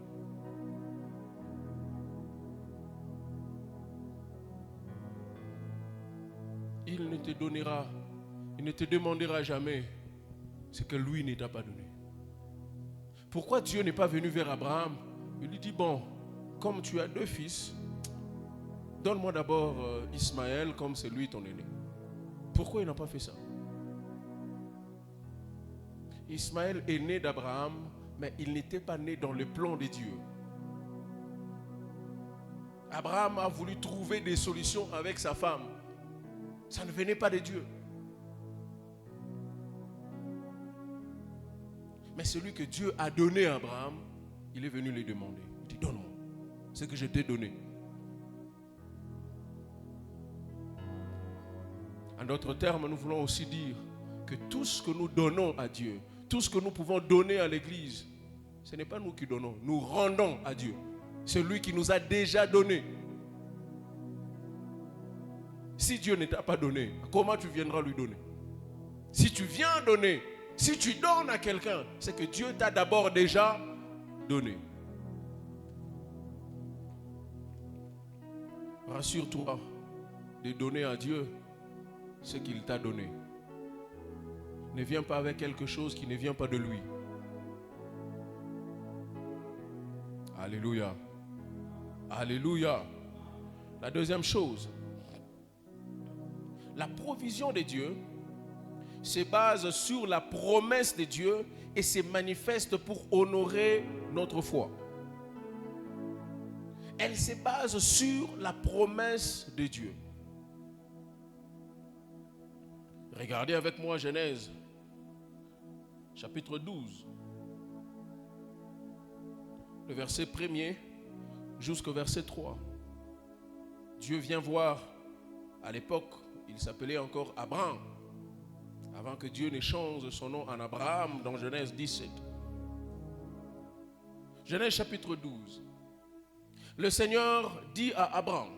Il ne te donnera, il ne te demandera jamais ce que lui ne t'a pas donné. Pourquoi Dieu n'est pas venu vers Abraham? Il lui dit, bon, comme tu as 2 fils, donne-moi d'abord Ismaël comme c'est lui ton aîné. Pourquoi il n'a pas fait ça? Ismaël est né d'Abraham, mais il n'était pas né dans le plan de Dieu. Abraham a voulu trouver des solutions avec sa femme. Ça ne venait pas de Dieu. Mais celui que Dieu a donné à Abraham, il est venu lui demander. Il dit, donne-moi ce que je t'ai donné. En d'autres termes, nous voulons aussi dire que tout ce que nous donnons à Dieu, tout ce que nous pouvons donner à l'Église, ce n'est pas nous qui donnons, nous rendons à Dieu. C'est lui qui nous a déjà donné. Si Dieu ne t'a pas donné, comment tu viendras lui donner? Si tu viens donner, si tu donnes à quelqu'un, c'est que Dieu t'a d'abord déjà donné. Rassure-toi de donner à Dieu ce qu'il t'a donné. Ne viens pas avec quelque chose qui ne vient pas de lui. Alléluia. Alléluia. La deuxième chose, la provision de Dieu se base sur la promesse de Dieu et se manifeste pour honorer notre foi. Elle se base sur la promesse de Dieu. Regardez avec moi Genèse, chapitre 12, le verset 1er jusqu'au verset 3. Dieu vient voir, à l'époque, il s'appelait encore Abraham, avant que Dieu ne change son nom en Abraham dans Genèse 17. Genèse chapitre 12. Le Seigneur dit à Abraham,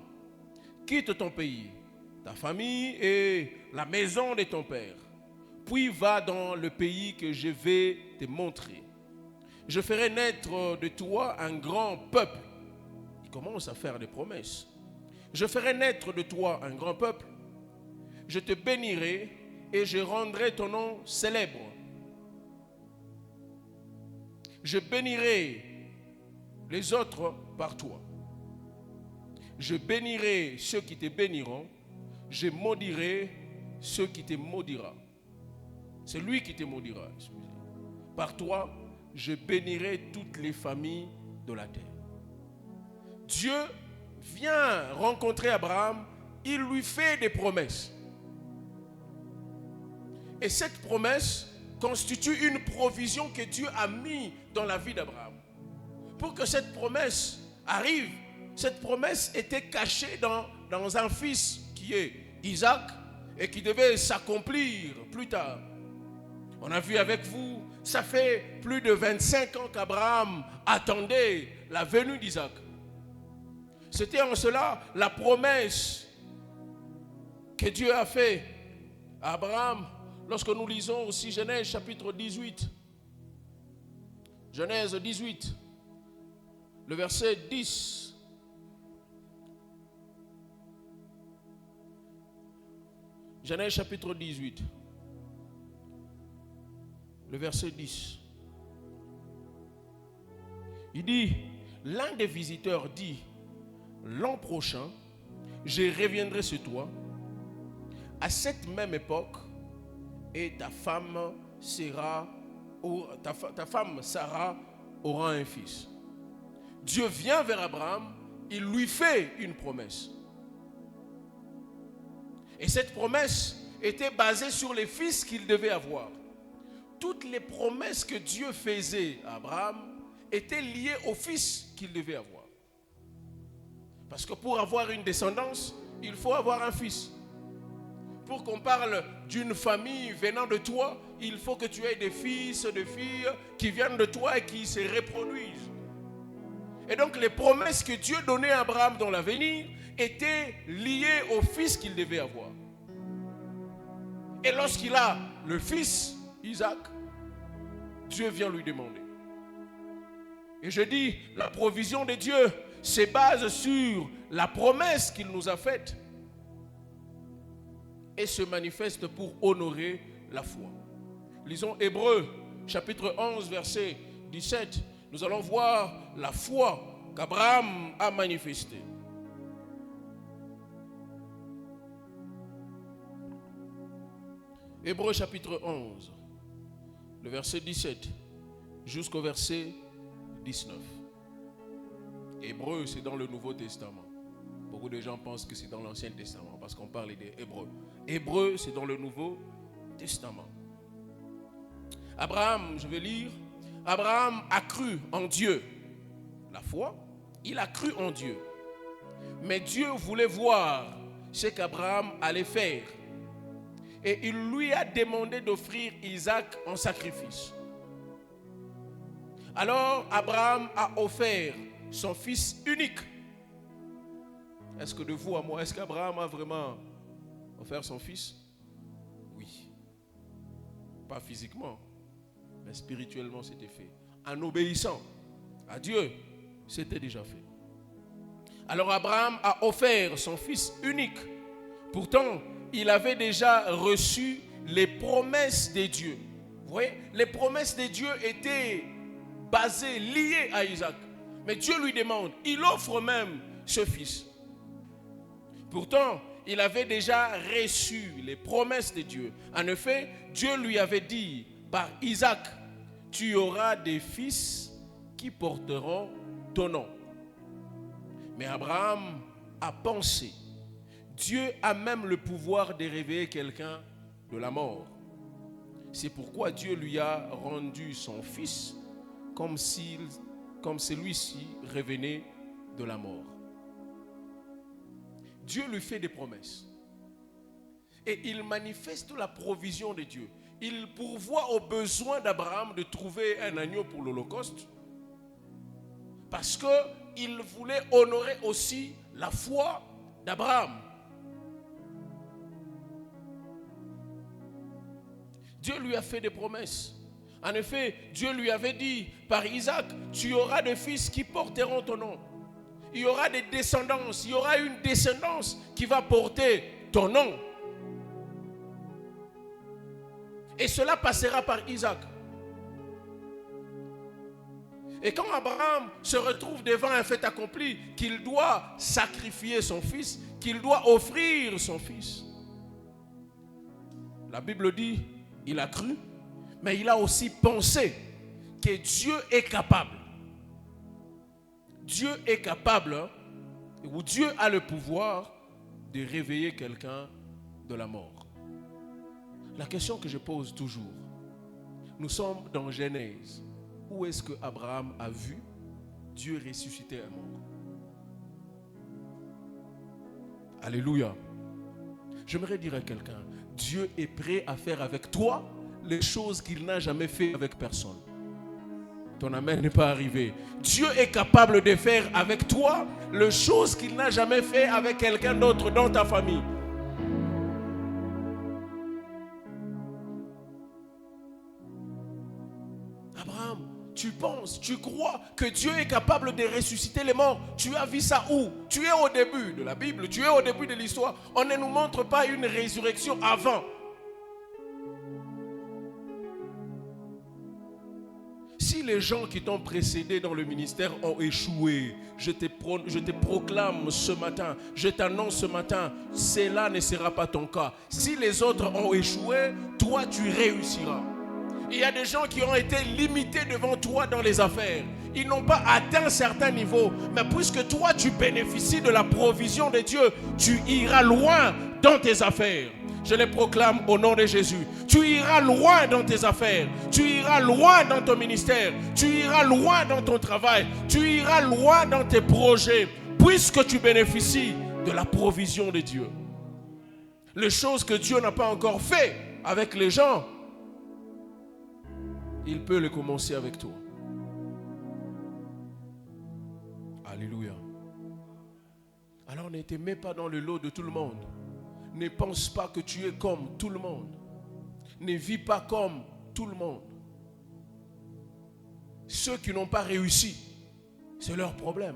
quitte ton pays, ta famille et la maison de ton père, puis va dans le pays que je vais te montrer. Je ferai naître de toi un grand peuple. Il commence à faire des promesses. Je ferai naître de toi un grand peuple. Je te bénirai et je rendrai ton nom célèbre. Je bénirai les autres par toi. Je bénirai ceux qui te béniront. Je maudirai ceux qui te maudiront. C'est lui qui te maudira. Par toi, je bénirai toutes les familles de la terre. Dieu vient rencontrer Abraham. Il lui fait des promesses. Et cette promesse constitue une provision que Dieu a mise dans la vie d'Abraham. Pour que cette promesse arrive, cette promesse était cachée dans un fils qui est Isaac et qui devait s'accomplir plus tard. On a vu avec vous, ça fait plus de 25 ans qu'Abraham attendait la venue d'Isaac. C'était en cela la promesse que Dieu a fait à Abraham. Lorsque nous lisons aussi Genèse chapitre 18, Genèse 18, le verset 10. Genèse chapitre 18, le verset 10. Il dit, l'un des visiteurs dit, l'an prochain, je reviendrai sur toi à cette même époque et ta femme Sarah aura un fils. Dieu vient vers Abraham, il lui fait une promesse. Et cette promesse était basée sur les fils qu'il devait avoir. Toutes les promesses que Dieu faisait à Abraham étaient liées aux fils qu'il devait avoir. Parce que pour avoir une descendance, il faut avoir un fils. Pour qu'on parle d'une famille venant de toi, il faut que tu aies des fils, des filles qui viennent de toi et qui se reproduisent. Et donc les promesses que Dieu donnait à Abraham dans l'avenir étaient liées au fils qu'il devait avoir. Et lorsqu'il a le fils, Isaac, Dieu vient lui demander. Et je dis, la provision de Dieu se base sur la promesse qu'il nous a faite et se manifeste pour honorer la foi. Lisons Hébreux, chapitre 11, verset 17. Nous allons voir la foi qu'Abraham a manifestée. Hébreux, chapitre 11, le verset 17 jusqu'au verset 19. Hébreux, c'est dans le Nouveau Testament. Beaucoup de gens pensent que c'est dans l'Ancien Testament parce qu'on parle des Hébreux. Hébreux, c'est dans le Nouveau Testament. Abraham, je vais lire. Abraham a cru en Dieu. La foi, il a cru en Dieu. Mais Dieu voulait voir ce qu'Abraham allait faire. et il lui a demandé d'offrir Isaac en sacrifice. Alors Abraham a offert son fils unique. Est-ce que de vous à moi, est-ce qu'Abraham a vraiment offert son fils? Oui. Pas physiquement, mais spirituellement c'était fait. En obéissant à Dieu, c'était déjà fait. Alors Abraham a offert son fils unique. Pourtant, il avait déjà reçu les promesses de Dieu. Vous voyez, les promesses de Dieu étaient basées, liées à Isaac. Mais Dieu lui demande, il offre même ce fils. Pourtant, il avait déjà reçu les promesses de Dieu. En effet, Dieu lui avait dit par Isaac, tu auras des fils qui porteront ton nom. Mais Abraham a pensé, Dieu a même le pouvoir de réveiller quelqu'un de la mort. C'est pourquoi Dieu lui a rendu son fils comme celui-ci revenait de la mort. Dieu lui fait des promesses. Et il manifeste la provision de Dieu. Il pourvoit aux besoins d'Abraham de trouver un agneau pour l'Holocauste. Parce qu'il voulait honorer aussi la foi d'Abraham. Dieu lui a fait des promesses. En effet, Dieu lui avait dit par Isaac, tu auras des fils qui porteront ton nom. Il y aura des descendances, il y aura une descendance qui va porter ton nom. Et cela passera par Isaac. Et quand Abraham se retrouve devant un fait accompli, qu'il doit sacrifier son fils, qu'il doit offrir son fils, la Bible dit, il a cru, mais il a aussi pensé que Dieu est capable. Dieu est capable, ou Dieu a le pouvoir de réveiller quelqu'un de la mort. La question que je pose toujours, nous sommes dans Genèse. Où est-ce que Abraham a vu Dieu ressusciter un mort? Alléluia. J'aimerais dire à quelqu'un, Dieu est prêt à faire avec toi les choses qu'il n'a jamais fait avec personne. Ton amen n'est pas arrivé. Dieu est capable de faire avec toi les choses qu'il n'a jamais fait avec quelqu'un d'autre dans ta famille. Abraham, tu penses, tu crois que Dieu est capable de ressusciter les morts. Tu as vu ça où? Tu es au début de la Bible, tu es au début de l'histoire. On ne nous montre pas une résurrection avant. Si les gens qui t'ont précédé dans le ministère ont échoué, je te proclame ce matin, je t'annonce ce matin, cela ne sera pas ton cas. Si les autres ont échoué, toi tu réussiras. Il y a des gens qui ont été limités devant toi dans les affaires. Ils n'ont pas atteint certains niveaux. Mais puisque toi tu bénéficies de la provision de Dieu, tu iras loin dans tes affaires. Je les proclame au nom de Jésus. Tu iras loin dans tes affaires. Tu iras loin dans ton ministère. Tu iras loin dans ton travail. Tu iras loin dans tes projets. Puisque tu bénéficies de la provision de Dieu. Les choses que Dieu n'a pas encore fait avec les gens, il peut les commencer avec toi. Alléluia. Alors ne te mets pas dans le lot de tout le monde. Ne pense pas que tu es comme tout le monde. Ne vis pas comme tout le monde. Ceux qui n'ont pas réussi, c'est leur problème.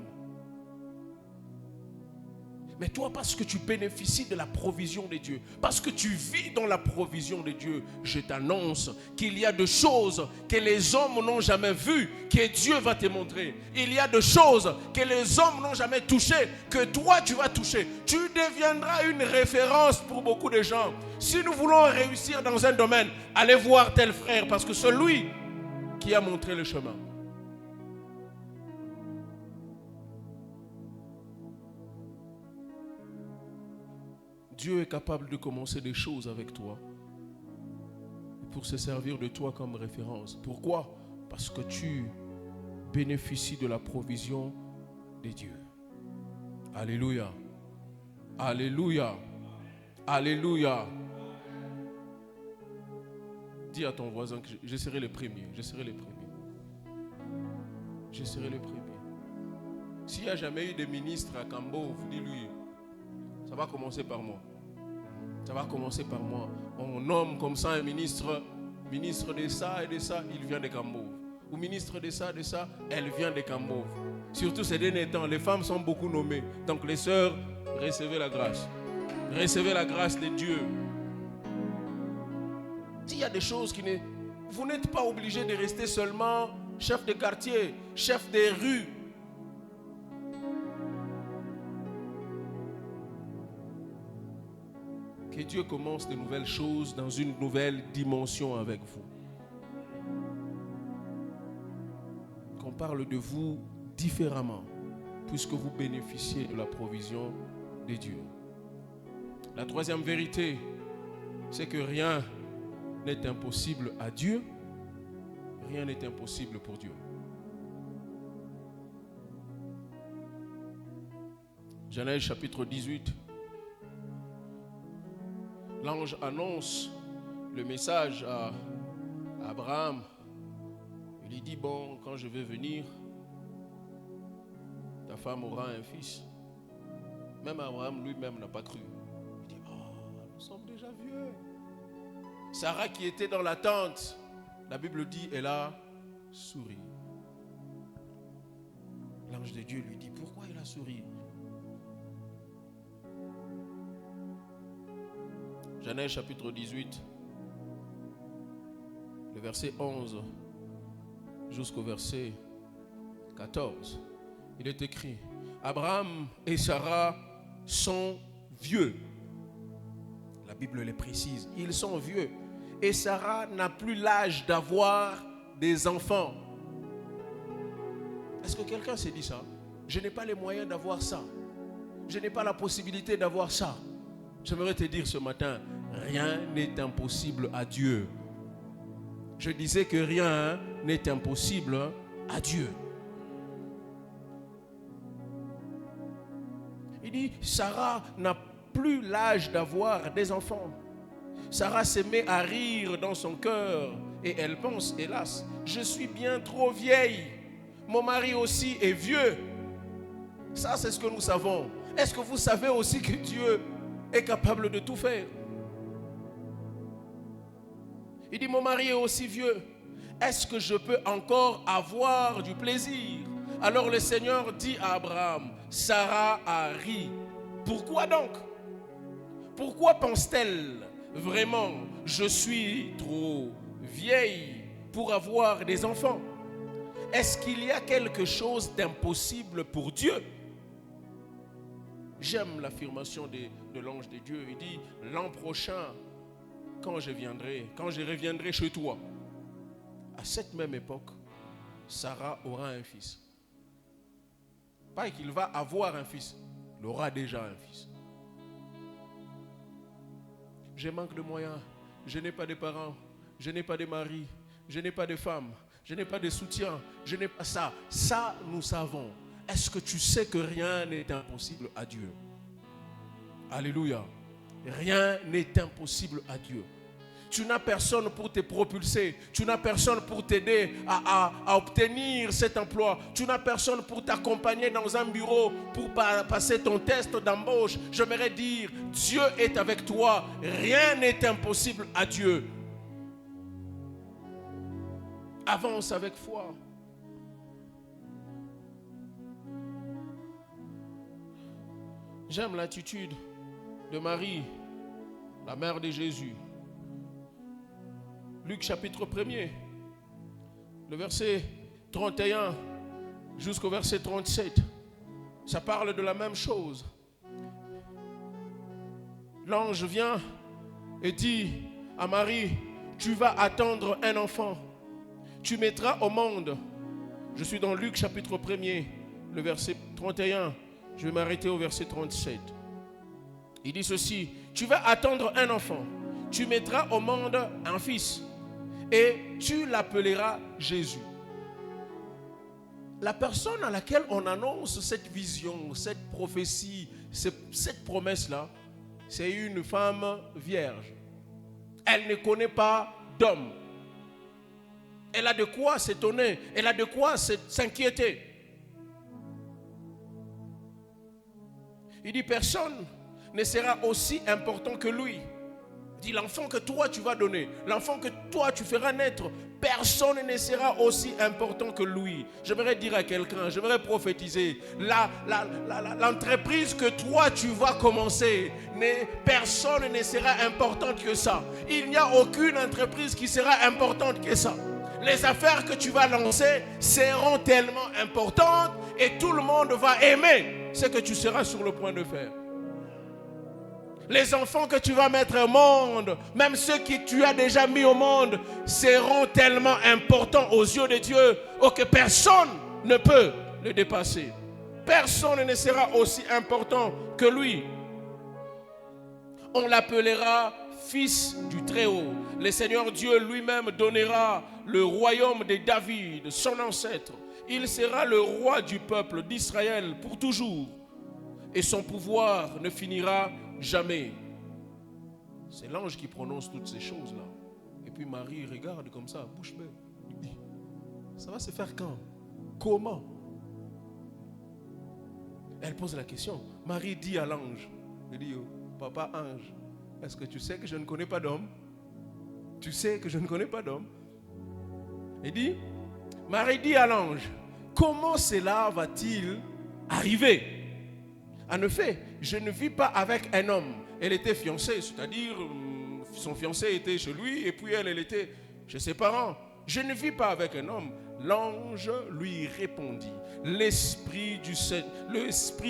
Mais toi, parce que tu bénéficies de la provision de Dieu, parce que tu vis dans la provision de Dieu, je t'annonce qu'il y a des choses que les hommes n'ont jamais vues, que Dieu va te montrer. Il y a des choses que les hommes n'ont jamais touchées, que toi tu vas toucher. Tu deviendras une référence pour beaucoup de gens. Si nous voulons réussir dans un domaine, allez voir tel frère, parce que c'est lui qui a montré le chemin. Dieu est capable de commencer des choses avec toi pour se servir de toi comme référence. Pourquoi? Parce que tu bénéficies de la provision de Dieu. Alléluia. Alléluia. Alléluia. Dis à ton voisin que je serai le premier. Je serai le premier. Je serai le premier. S'il n'y a jamais eu de ministre à Cambo, dis-lui, ça va commencer par moi. Ça va commencer par moi. On nomme comme ça un ministre de ça et de ça, il vient de Cambo. Ou ministre de ça, elle vient de Cambo. Surtout ces derniers temps, les femmes sont beaucoup nommées. Donc les sœurs, recevez la grâce. Recevez la grâce de Dieu. S'il y a des choses qui ne... Vous n'êtes pas obligé de rester seulement chef de quartier, chef des rues. Que Dieu commence de nouvelles choses dans une nouvelle dimension avec vous. Qu'on parle de vous différemment, puisque vous bénéficiez de la provision de Dieu. La troisième vérité, c'est que rien n'est impossible à Dieu. Rien n'est impossible pour Dieu. Genèse chapitre 18. L'ange annonce le message à Abraham. Il lui dit, bon, quand je vais venir, ta femme aura un fils. Même Abraham lui-même n'a pas cru. Il dit, oh, nous sommes déjà vieux. Sarah qui était dans la tente, la Bible dit, elle a souri. L'ange de Dieu lui dit, pourquoi elle a souri? Genèse chapitre 18, le verset 11 jusqu'au verset 14. Il est écrit, Abraham et Sarah sont vieux. La Bible les précise, ils sont vieux. Et Sarah n'a plus l'âge d'avoir des enfants. Est-ce que quelqu'un s'est dit ça? Je n'ai pas les moyens d'avoir ça. Je n'ai pas la possibilité d'avoir ça. J'aimerais te dire ce matin, rien n'est impossible à Dieu. Je disais que rien n'est impossible à Dieu. Il dit, Sarah n'a plus l'âge d'avoir des enfants. Sarah se met à rire dans son cœur et elle pense, hélas, je suis bien trop vieille. Mon mari aussi est vieux. Ça, c'est ce que nous savons. Est-ce que vous savez aussi que Dieu est capable de tout faire? Il dit, mon mari est aussi vieux. Est-ce que je peux encore avoir du plaisir? Alors le Seigneur dit à Abraham, Sarah a ri. Pourquoi donc? Pourquoi pense-t-elle vraiment, je suis trop vieille pour avoir des enfants? Est-ce qu'il y a quelque chose d'impossible pour Dieu? J'aime l'affirmation de l'ange de Dieu. Il dit, l'an prochain, quand je reviendrai chez toi, à cette même époque, Sarah aura un fils. Pas qu'il va avoir un fils, il aura déjà un fils. Je manque de moyens, je n'ai pas de parents, je n'ai pas de mari, je n'ai pas de femme, je n'ai pas de soutien, je n'ai pas ça. Ça, nous savons. Est-ce que tu sais que rien n'est impossible à Dieu? Alléluia. Rien n'est impossible à Dieu. Tu n'as personne pour te propulser. Tu n'as personne pour t'aider à obtenir cet emploi. Tu n'as personne pour t'accompagner dans un bureau pour passer ton test d'embauche. J'aimerais dire, Dieu est avec toi. Rien n'est impossible à Dieu. Avance avec foi. J'aime l'attitude de Marie, la mère de Jésus. Luc chapitre 1er, le verset 31 jusqu'au verset 37. Ça parle de la même chose. L'ange vient et dit à Marie, tu vas attendre un enfant. Tu mettras au monde. Je suis dans Luc chapitre 1er, le verset 31. Je vais m'arrêter au verset 37. Il dit ceci, tu vas attendre un enfant. Tu mettras au monde un fils. Et tu l'appelleras Jésus. La personne à laquelle on annonce cette vision, cette prophétie, cette promesse-là, c'est une femme vierge. Elle ne connaît pas d'homme. Elle a de quoi s'étonner. Elle a de quoi s'inquiéter. Il dit, personne ne sera aussi important que lui. Il dit, l'enfant que toi tu vas donner, l'enfant que toi tu feras naître, personne ne sera aussi important que lui. J'aimerais dire à quelqu'un, j'aimerais prophétiser, l'entreprise que toi tu vas commencer, personne ne sera importante que ça. Il n'y a aucune entreprise qui sera importante que ça. Les affaires que tu vas lancer seront tellement importantes et tout le monde va aimer ce que tu seras sur le point de faire. Les enfants que tu vas mettre au monde, même ceux que tu as déjà mis au monde, seront tellement importants aux yeux de Dieu que personne ne peut le dépasser. Personne ne sera aussi important que lui. On l'appellera fils du Très-Haut. Le Seigneur Dieu lui-même donnera le royaume de David, son ancêtre. Il sera le roi du peuple d'Israël pour toujours. Et son pouvoir ne finira jamais. C'est l'ange qui prononce toutes ces choses-là. Et puis Marie regarde comme ça, bouche bée. Il dit, ça va se faire quand? Comment? Elle pose la question. Marie dit à l'ange, elle dit, oh, papa ange, est-ce que tu sais que je ne connais pas d'homme? Tu sais que je ne connais pas d'homme? Il dit, Marie dit à l'ange, comment cela va-t-il arriver? En effet, je ne vis pas avec un homme. Elle était fiancée, c'est-à-dire son fiancé était chez lui et puis elle était chez ses parents. Je ne vis pas avec un homme. L'ange lui répondit, l'Esprit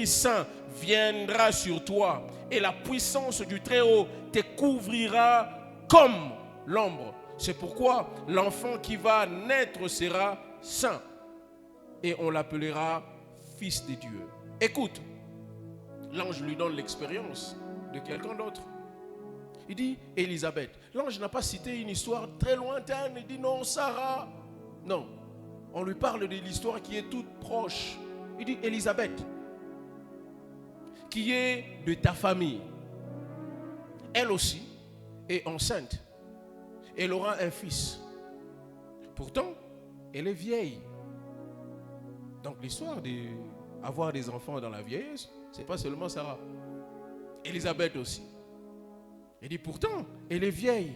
Saint viendra sur toi et la puissance du Très-Haut te couvrira comme l'ombre. C'est pourquoi l'enfant qui va naître sera saint et on l'appellera fils de Dieu. Écoute, l'ange lui donne l'expérience de quelqu'un d'autre. Il dit Élisabeth. L'ange n'a pas cité une histoire très lointaine. Il dit non, Sarah. Non, on lui parle de l'histoire qui est toute proche. Il dit Élisabeth, qui est de ta famille. Elle aussi est enceinte. Elle aura un fils. Pourtant, elle est vieille. Donc l'histoire d'avoir des enfants dans la vieillesse, ce n'est pas seulement Sarah. Élisabeth aussi. Elle dit pourtant, elle est vieille.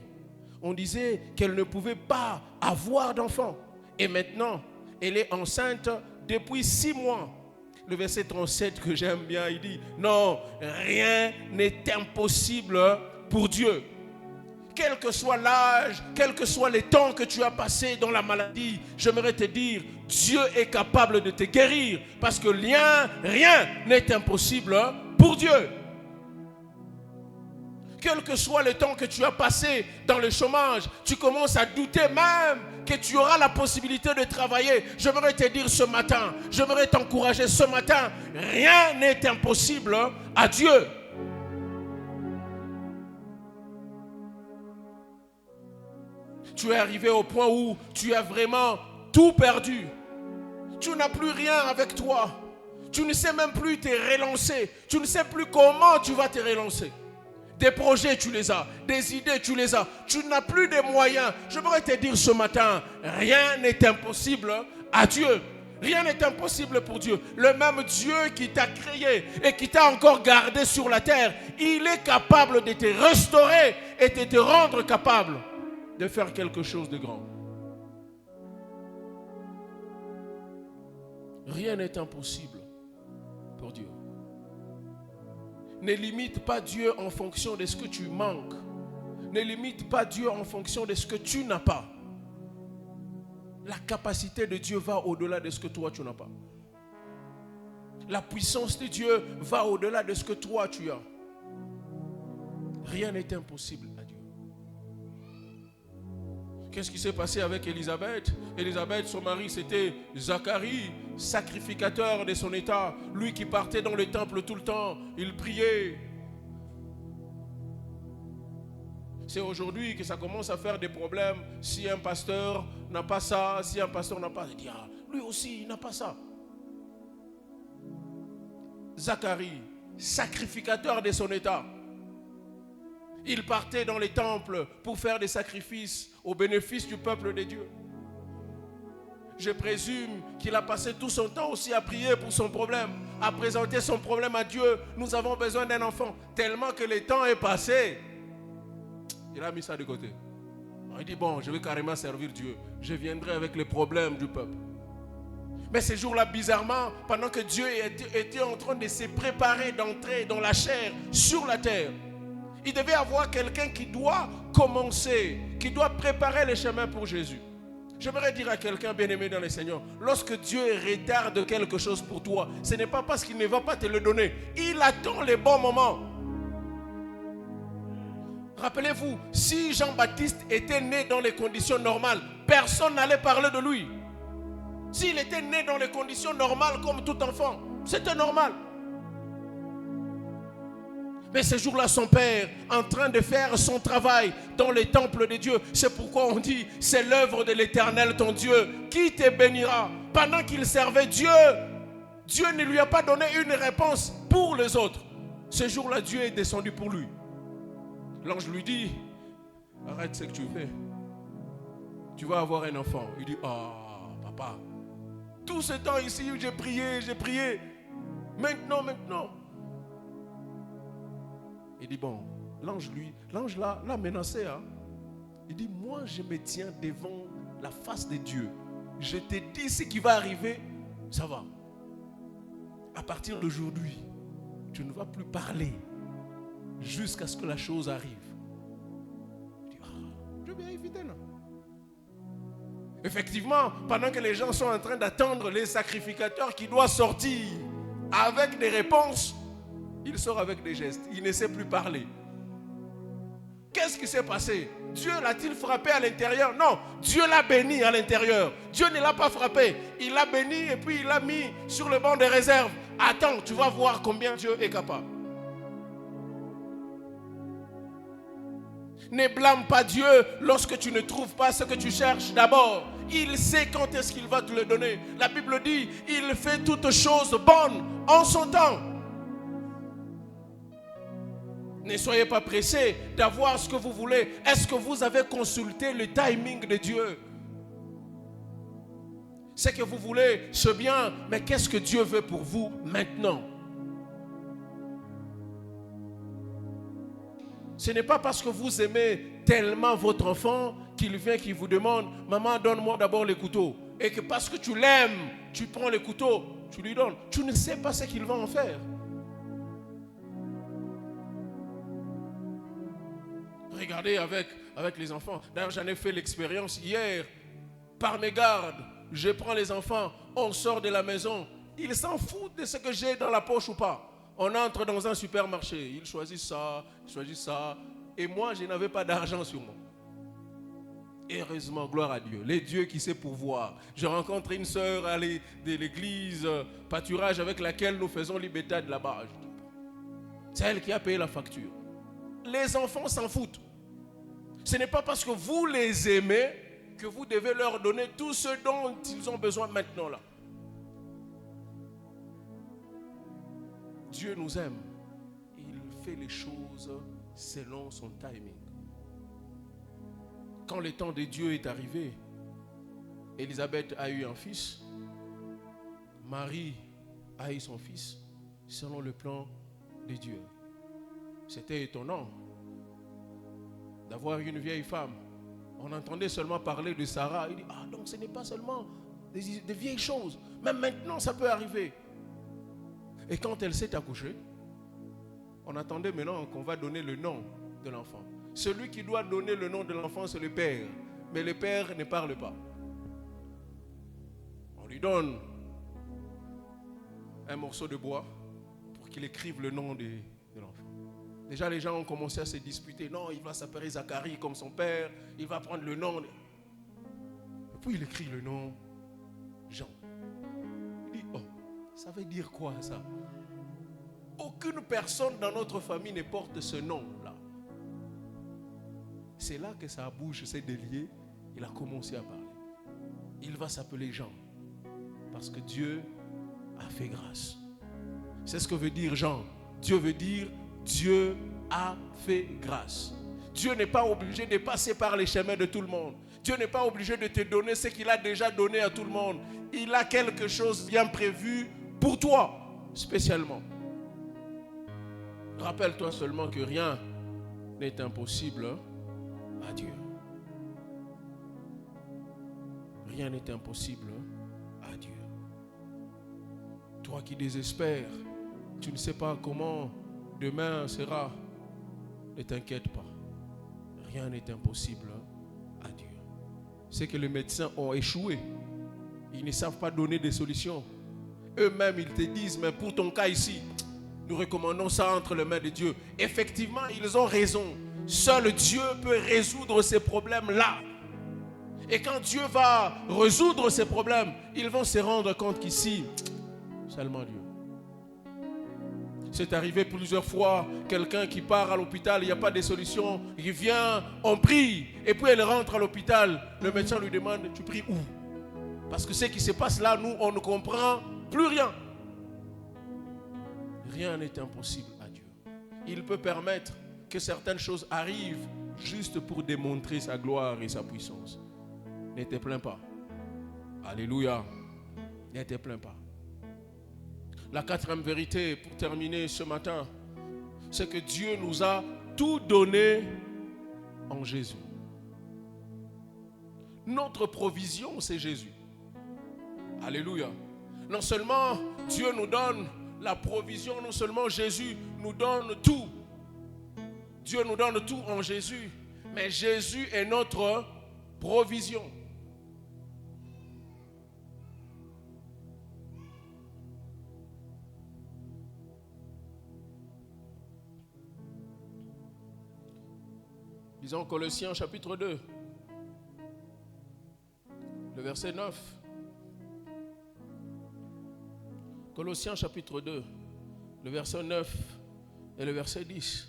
On disait qu'elle ne pouvait pas avoir d'enfant. Et maintenant, elle est enceinte depuis 6 mois. Le verset 37 que j'aime bien, il dit, non, rien n'est impossible pour Dieu. Quel que soit l'âge, quel que soit les temps que tu as passé dans la maladie, j'aimerais te dire, Dieu est capable de te guérir. Parce que rien n'est impossible pour Dieu. Quel que soit le temps que tu as passé dans le chômage, tu commences à douter même que tu auras la possibilité de travailler. J'aimerais te dire ce matin, j'aimerais t'encourager ce matin, rien n'est impossible à Dieu. Tu es arrivé au point où tu as vraiment tout perdu. Tu n'as plus rien avec toi. Tu ne sais même plus te relancer. Tu ne sais plus comment tu vas te relancer. Des projets, tu les as. Des idées, tu les as. Tu n'as plus de moyens. Je voudrais te dire ce matin, rien n'est impossible à Dieu. Rien n'est impossible pour Dieu. Le même Dieu qui t'a créé et qui t'a encore gardé sur la terre, il est capable de te restaurer et de te rendre capable de faire quelque chose de grand. Rien n'est impossible pour Dieu. Ne limite pas Dieu en fonction de ce que tu manques. Ne limite pas Dieu en fonction de ce que tu n'as pas. La capacité de Dieu va au-delà de ce que toi tu n'as pas. La puissance de Dieu va au-delà de ce que toi tu as. Rien n'est impossible à Dieu. Qu'est-ce qui s'est passé avec Élisabeth? Élisabeth, son mari, c'était Zacharie, sacrificateur de son état. Lui qui partait dans le temple tout le temps, il priait. C'est aujourd'hui que ça commence à faire des problèmes. Si un pasteur n'a pas ça, si un pasteur n'a pas, il dit, ah, lui aussi, il n'a pas ça. Zacharie, sacrificateur de son état. Il partait dans les temples pour faire des sacrifices au bénéfice du peuple de Dieu. Je présume qu'il a passé tout son temps aussi à prier pour son problème, à présenter son problème à Dieu. Nous avons besoin d'un enfant. Tellement que le temps est passé, il a mis ça de côté. Il dit, bon, je vais carrément servir Dieu. Je viendrai avec les problèmes du peuple. Mais ces jours-là, bizarrement, pendant que Dieu était en train de se préparer d'entrer dans la chair, sur la terre, il devait avoir quelqu'un qui doit commencer, qui doit préparer le chemin pour Jésus. J'aimerais dire à quelqu'un bien-aimé dans le Seigneur, lorsque Dieu retarde quelque chose pour toi, ce n'est pas parce qu'il ne va pas te le donner. Il attend les bons moments. Rappelez-vous, si Jean-Baptiste était né dans les conditions normales, personne n'allait parler de lui. S'il était né dans les conditions normales comme tout enfant, c'était normal. Mais ce jour-là, son père, en train de faire son travail dans le temple de Dieu, c'est pourquoi on dit, c'est l'œuvre de l'Éternel, ton Dieu, qui te bénira. Pendant qu'il servait Dieu, Dieu ne lui a pas donné une réponse pour les autres. Ce jour-là, Dieu est descendu pour lui. L'ange lui dit, arrête ce que tu fais. Tu vas avoir un enfant. Il dit, papa, tout ce temps ici, j'ai prié. Maintenant. Il dit, bon, l'ange l'a menacé. Hein? Il dit, moi je me tiens devant la face de Dieu. Je te dis ce qui va arriver, ça va. À partir d'aujourd'hui, tu ne vas plus parler jusqu'à ce que la chose arrive. Il dit, je vais éviter là. Effectivement, pendant que les gens sont en train d'attendre les sacrificateurs qui doivent sortir avec des réponses, il sort avec des gestes. Il ne sait plus parler. Qu'est-ce qui s'est passé? Dieu l'a-t-il frappé à l'intérieur? Non, Dieu l'a béni à l'intérieur. Dieu ne l'a pas frappé. Il l'a béni et puis il l'a mis sur le banc de réserve. Attends, tu vas voir combien Dieu est capable. Ne blâme pas Dieu lorsque tu ne trouves pas ce que tu cherches d'abord. Il sait quand est-ce qu'il va te le donner. La Bible dit, il fait toutes choses bonnes en son temps. Ne soyez pas pressés d'avoir ce que vous voulez. Est-ce que vous avez consulté le timing de Dieu? Ce que vous voulez, c'est bien, mais qu'est-ce que Dieu veut pour vous maintenant? Ce n'est pas parce que vous aimez tellement votre enfant qu'il vient, qu'il vous demande, maman, donne-moi d'abord le couteau. Et que parce que tu l'aimes, tu prends le couteau, tu lui donnes. Tu ne sais pas ce qu'il va en faire. Regardez avec les enfants. D'ailleurs, j'en ai fait l'expérience hier. Par mégarde, je prends les enfants, on sort de la maison. Ils s'en foutent de ce que j'ai dans la poche ou pas. On entre dans un supermarché. Ils choisissent ça. Et moi, je n'avais pas d'argent sur moi. Heureusement, gloire à Dieu. Les dieux qui sait pourvoir. Je rencontre une sœur de l'église pâturage avec laquelle nous faisons les bétades là-bas. C'est elle qui a payé la facture. Les enfants s'en foutent. Ce n'est pas parce que vous les aimez que vous devez leur donner tout ce dont ils ont besoin maintenant là. Dieu nous aime. Il fait les choses selon son timing. Quand le temps de Dieu est arrivé, Élisabeth a eu un fils. Marie a eu son fils selon le plan de Dieu. C'était étonnant d'avoir une vieille femme. On entendait seulement parler de Sarah. Il dit, donc ce n'est pas seulement des vieilles choses. Même maintenant, ça peut arriver. Et quand elle s'est accouchée, on attendait maintenant qu'on va donner le nom de l'enfant. Celui qui doit donner le nom de l'enfant, c'est le père. Mais le père ne parle pas. On lui donne un morceau de bois pour qu'il écrive le nom de l'enfant. Déjà, les gens ont commencé à se disputer. Non, il va s'appeler Zacharie comme son père. Il va prendre le nom. Et puis, il écrit le nom Jean. Il dit, ça veut dire quoi ça? Aucune personne dans notre famille ne porte ce nom-là. C'est là que sa bouche s'est déliée. Il a commencé à parler. Il va s'appeler Jean. Parce que Dieu a fait grâce. C'est ce que veut dire Jean. Dieu veut dire Dieu a fait grâce. Dieu n'est pas obligé de passer par les chemins de tout le monde. Dieu n'est pas obligé de te donner ce qu'il a déjà donné à tout le monde. Il a quelque chose bien prévu pour toi, spécialement. Rappelle-toi seulement que rien n'est impossible à Dieu. Rien n'est impossible à Dieu. Toi qui désespères, tu ne sais pas comment demain sera, ne t'inquiète pas. Rien n'est impossible à Dieu. C'est que les médecins ont échoué. Ils ne savent pas donner des solutions. Eux-mêmes, ils te disent, mais pour ton cas ici, nous recommandons ça entre les mains de Dieu. Effectivement, ils ont raison. Seul Dieu peut résoudre ces problèmes-là. Et quand Dieu va résoudre ces problèmes, ils vont se rendre compte qu'ici, seulement Dieu. C'est arrivé plusieurs fois, quelqu'un qui part à l'hôpital, il n'y a pas de solution, il vient, on prie, et puis il rentre à l'hôpital, le médecin lui demande, tu pries où? Parce que ce qui se passe là, nous, on ne comprend plus rien. Rien n'est impossible à Dieu. Il peut permettre que certaines choses arrivent juste pour démontrer sa gloire et sa puissance. Ne te plains pas. Alléluia. Ne te plains pas. La quatrième vérité, pour terminer ce matin, c'est que Dieu nous a tout donné en Jésus. Notre provision, c'est Jésus. Alléluia. Non seulement Dieu nous donne la provision, non seulement Jésus nous donne tout. Dieu nous donne tout en Jésus, mais Jésus est notre provision. Lisons Colossiens chapitre 2, le verset 9. Colossiens chapitre 2, le verset 9 et le verset 10.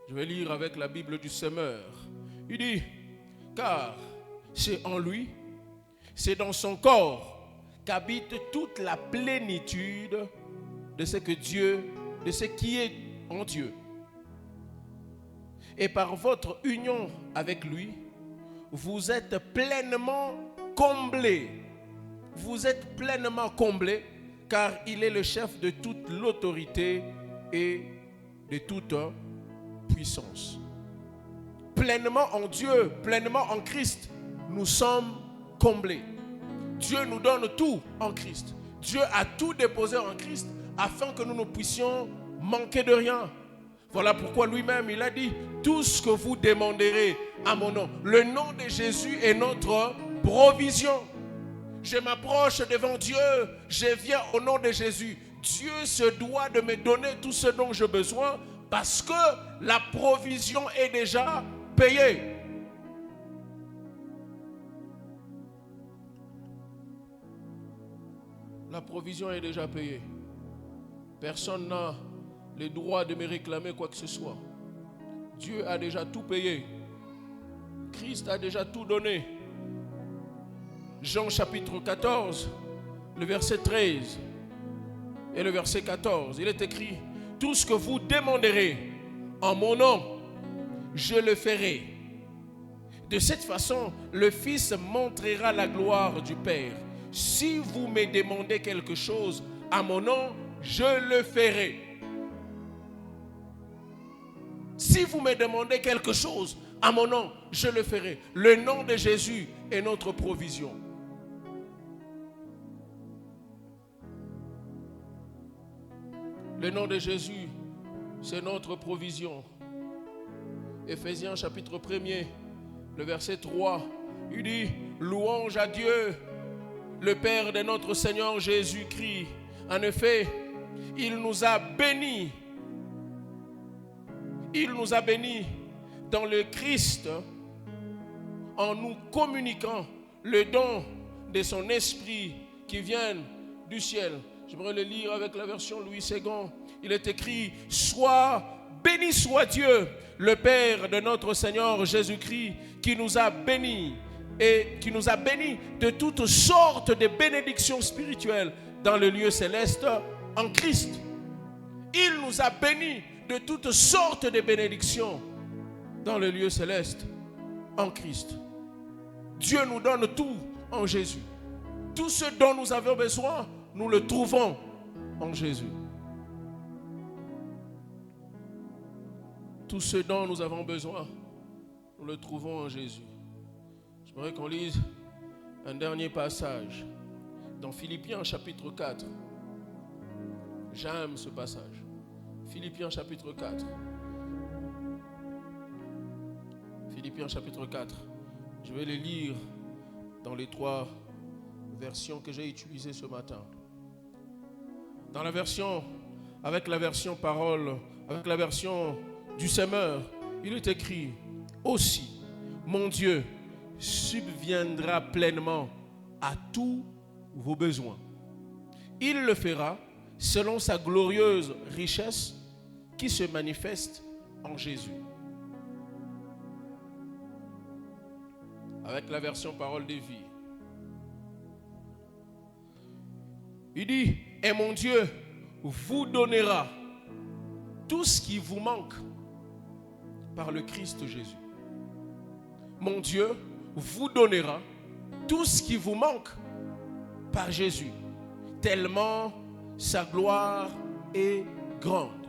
Je vais lire avec la Bible du Semeur. Il dit, car c'est en lui, c'est dans son corps qu'habite toute la plénitude de ce que Dieu, de ce qui est en Dieu. Et par votre union avec lui, vous êtes pleinement comblés. Vous êtes pleinement comblés, car il est le chef de toute l'autorité et de toute puissance. Pleinement en Dieu, pleinement en Christ, nous sommes comblés. Dieu nous donne tout en Christ. Dieu a tout déposé en Christ afin que nous ne puissions manquer de rien. Voilà pourquoi lui-même, il a dit, tout ce que vous demanderez à mon nom. Le nom de Jésus est notre provision. Je m'approche devant Dieu, je viens au nom de Jésus. Dieu se doit de me donner tout ce dont j'ai besoin parce que la provision est déjà payée. La provision est déjà payée. Personne n'a le droit de me réclamer quoi que ce soit. Dieu a déjà tout payé. Christ a déjà tout donné. Jean chapitre 14, le verset 13 et le verset 14, il est écrit, tout ce que vous demanderez en mon nom, je le ferai. De cette façon, le Fils montrera la gloire du Père. Si vous me demandez quelque chose à mon nom, je le ferai. Si vous me demandez quelque chose à mon nom, je le ferai. Le nom de Jésus est notre provision. Le nom de Jésus, c'est notre provision. Éphésiens chapitre 1er, le verset 3, il dit, louange à Dieu, le Père de notre Seigneur Jésus-Christ. En effet, il nous a bénis. Il nous a bénis dans le Christ en nous communiquant le don de son esprit qui vient du ciel. J'aimerais le lire avec la version Louis II. Il est écrit, béni soit Dieu, le Père de notre Seigneur Jésus-Christ, qui nous a bénis et qui nous a bénis de toutes sortes de bénédictions spirituelles dans le lieu céleste en Christ. Il nous a bénis de toutes sortes de bénédictions dans le lieu céleste en Christ. Dieu nous donne tout en Jésus. Tout ce dont nous avons besoin, nous le trouvons en Jésus. Tout ce dont nous avons besoin, nous le trouvons en Jésus. J'aimerais qu'on lise un dernier passage dans Philippiens chapitre 4. J'aime ce passage. Philippiens chapitre 4. Philippiens chapitre 4. Je vais les lire dans les 3 versions que j'ai utilisées ce matin. Dans la version, avec la version parole, avec la version du semeur, il est écrit: aussi, mon Dieu subviendra pleinement à tous vos besoins. Il le fera selon sa glorieuse richesse qui se manifeste en Jésus. Avec la version parole des vies. Il dit: et mon Dieu vous donnera tout ce qui vous manque par le Christ Jésus. Mon Dieu vous donnera tout ce qui vous manque par Jésus, tellement sa gloire est grande.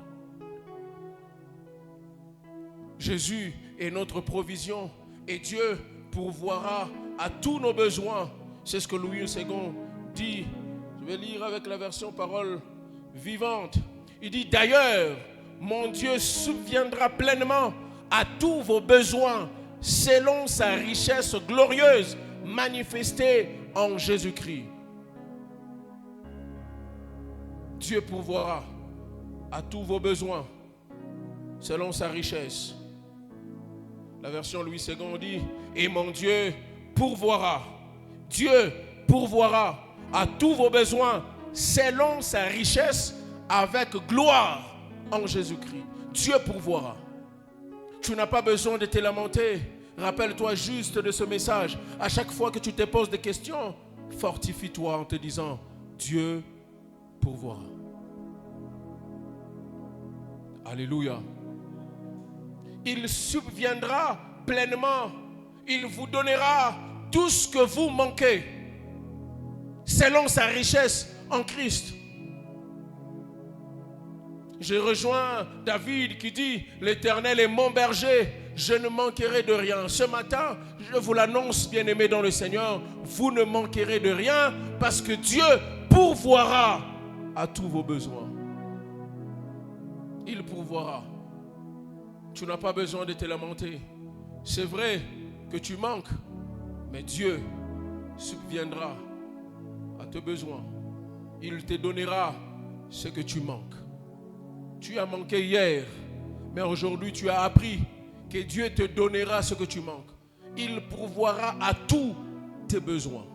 Jésus est notre provision et Dieu pourvoira à tous nos besoins. C'est ce que Louis II dit. Je vais lire avec la version parole vivante. Il dit: d'ailleurs, mon Dieu subviendra pleinement à tous vos besoins selon sa richesse glorieuse manifestée en Jésus-Christ. Dieu pourvoira à tous vos besoins selon sa richesse. La version Louis II dit: et mon Dieu pourvoira. Dieu pourvoira à tous vos besoins selon sa richesse avec gloire en Jésus-Christ. Dieu pourvoira. Tu n'as pas besoin de te lamenter. Rappelle-toi juste de ce message. À chaque fois que tu te poses des questions, fortifie-toi en te disant: Dieu pourvoira. Alléluia. Il subviendra pleinement. Il vous donnera tout ce que vous manquez selon sa richesse en Christ. Je rejoins David qui dit: l'Éternel est mon berger, je ne manquerai de rien. Ce matin, je vous l'annonce, bien-aimés dans le Seigneur, vous ne manquerez de rien parce que Dieu pourvoira à tous vos besoins. Il pourvoira. Tu n'as pas besoin de te lamenter. C'est vrai que tu manques, mais Dieu subviendra à tes besoins. Il te donnera ce que tu manques. Tu as manqué hier, mais aujourd'hui tu as appris que Dieu te donnera ce que tu manques. Il pourvoira à tous tes besoins.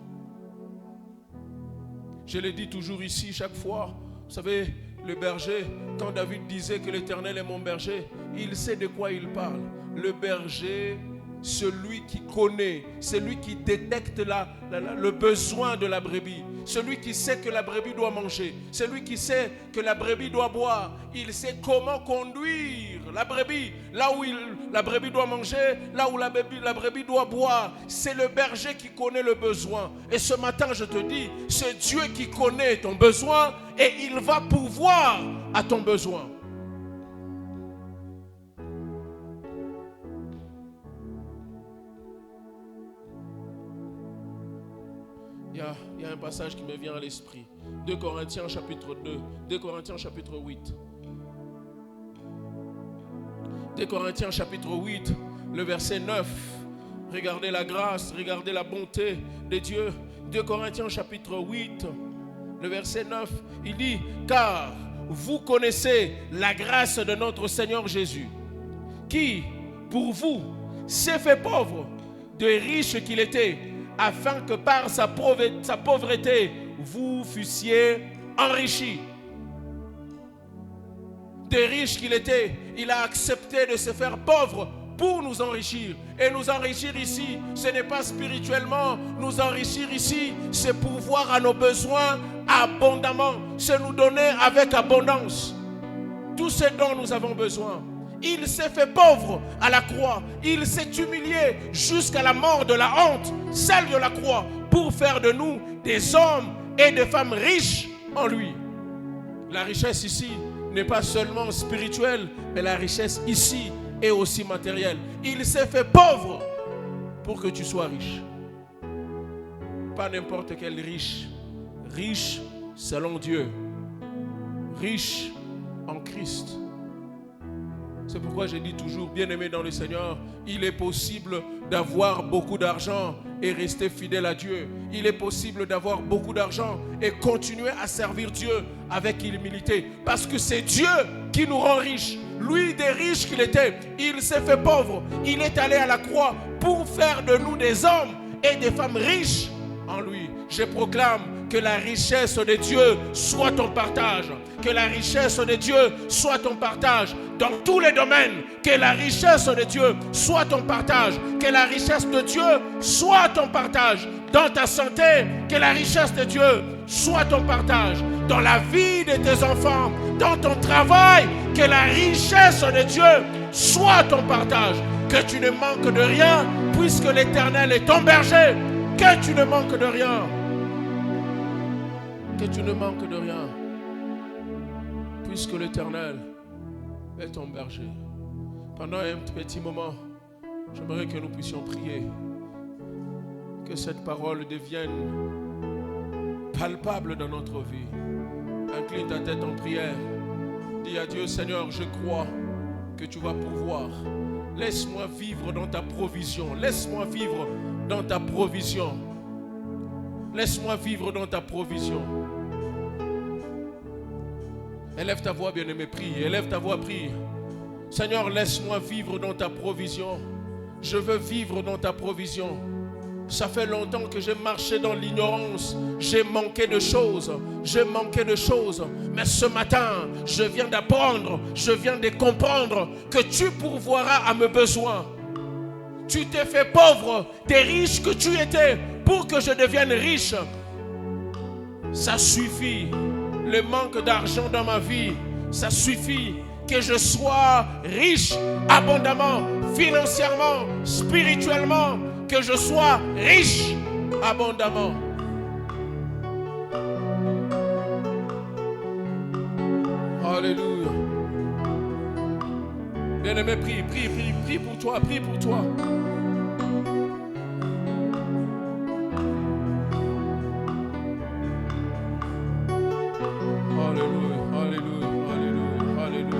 Je le dis toujours ici, chaque fois. Vous savez, le berger, quand David disait que l'Éternel est mon berger, il sait de quoi il parle. Le berger, celui qui connaît, celui qui détecte le besoin de la brebis, celui qui sait que la brebis doit manger, celui qui sait que la brebis doit boire, il sait comment conduire la brebis, là où la brebis doit manger, là où la brebis doit boire. C'est le berger qui connaît le besoin. Et ce matin, je te dis, c'est Dieu qui connaît ton besoin et il va pourvoir à ton besoin. Il y a un passage qui me vient à l'esprit. 2 Corinthiens chapitre 2. 2 Corinthiens chapitre 8. 2 Corinthiens chapitre 8, le verset 9. Regardez la grâce, regardez la bonté de Dieu. 2 Corinthiens chapitre 8, le verset 9. Il dit: car vous connaissez la grâce de notre Seigneur Jésus, qui, pour vous, s'est fait pauvre, de riche qu'il était, afin que par sa pauvreté, vous fussiez enrichis. De riche qu'il était, il a accepté de se faire pauvre pour nous enrichir. Et nous enrichir ici, ce n'est pas spirituellement. Nous enrichir ici, c'est pourvoir à nos besoins abondamment. C'est nous donner avec abondance tout ce dont nous avons besoin. Il s'est fait pauvre à la croix. Il s'est humilié jusqu'à la mort de la honte, celle de la croix, pour faire de nous des hommes et des femmes riches en lui. La richesse ici n'est pas seulement spirituelle, mais la richesse ici est aussi matérielle. Il s'est fait pauvre pour que tu sois riche. Pas n'importe quel riche. Riche selon Dieu. Riche en Christ. C'est pourquoi je dis toujours, bien-aimé dans le Seigneur, il est possible d'avoir beaucoup d'argent et rester fidèle à Dieu. Il est possible d'avoir beaucoup d'argent et continuer à servir Dieu avec humilité. Parce que c'est Dieu qui nous rend riches. Lui, des riches qu'il était, il s'est fait pauvre. Il est allé à la croix pour faire de nous des hommes et des femmes riches en lui. Je proclame que la richesse de Dieu soit ton partage. Que la richesse de Dieu soit ton partage dans tous les domaines. Que la richesse de Dieu soit ton partage. Que la richesse de Dieu soit ton partage dans ta santé. Que la richesse de Dieu soit ton partage dans la vie de tes enfants, dans ton travail. Que la richesse de Dieu soit ton partage. Que tu ne manques de rien puisque l'Éternel est ton berger. Que tu ne manques de rien. Que tu ne manques de rien. Puisque l'Éternel est ton berger. Pendant un petit moment, j'aimerais que nous puissions prier. Que cette parole devienne palpable dans notre vie. Incline ta tête en prière. Dis à Dieu, Seigneur, je crois que tu vas pouvoir. Laisse-moi vivre dans ta provision. Laisse-moi vivre dans ta provision. Laisse-moi vivre dans ta provision. Élève ta voix, bien-aimé, prie. Élève ta voix, prie. Seigneur, laisse-moi vivre dans ta provision. Je veux vivre dans ta provision. Ça fait longtemps que j'ai marché dans l'ignorance. J'ai manqué de choses. J'ai manqué de choses. Mais ce matin, je viens d'apprendre, je viens de comprendre que tu pourvoiras à mes besoins. Tu t'es fait pauvre des riches que tu étais pour que je devienne riche. Ça suffit. Le manque d'argent dans ma vie, ça suffit. Que je sois riche abondamment, financièrement, spirituellement. Que je sois riche abondamment. Alléluia. Bien-aimé, prie pour toi, prie pour toi. Alléluia, alléluia, alléluia, alléluia.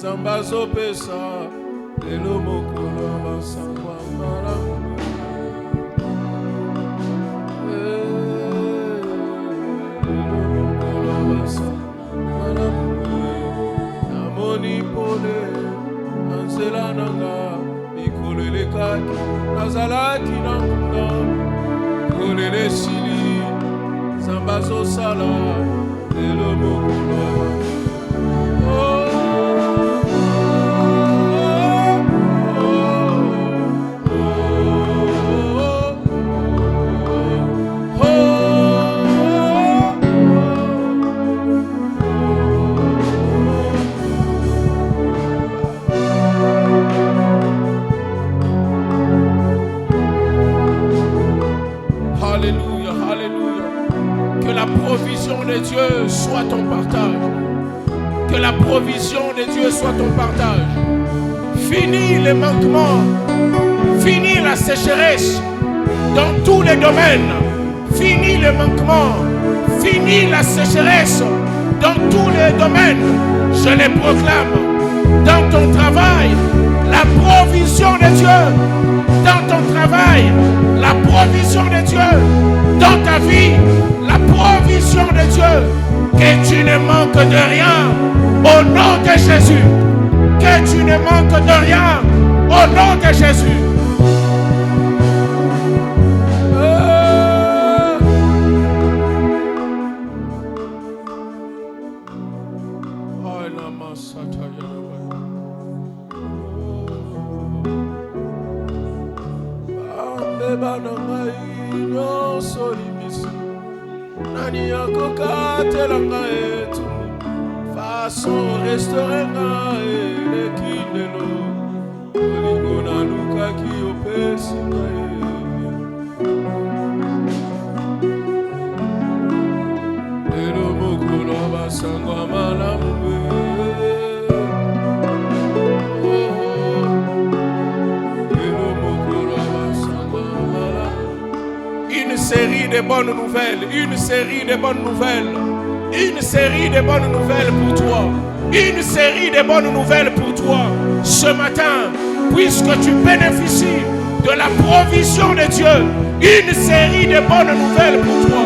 Zambazo pesa lelo mokolo basangwa malamu lelo mokolo basangwa malamu namoni pole anzela nanga mikolele kaki nazalaki nanga kolele sili zambazo sala lelo mokolo Dieu soit ton partage. Que la provision de Dieu soit ton partage. Finis les manquements. Finis la sécheresse. dans tous les domaines. Fini le manquement, fini la sécheresse dans tous les domaines. Je les proclame. Dans ton travail, la provision de Dieu. Dans ton travail, la provision de Dieu. Dans ta vie, la provision de Dieu. Que tu ne manques de rien au nom de Jésus. Que tu ne manques de rien au nom de Jésus. Une série de bonnes nouvelles, une série de bonnes nouvelles, une série de bonnes nouvelles pour toi, une série de bonnes nouvelles pour toi ce matin, puisque tu bénéficies de la provision de Dieu. Une série de bonnes nouvelles pour toi,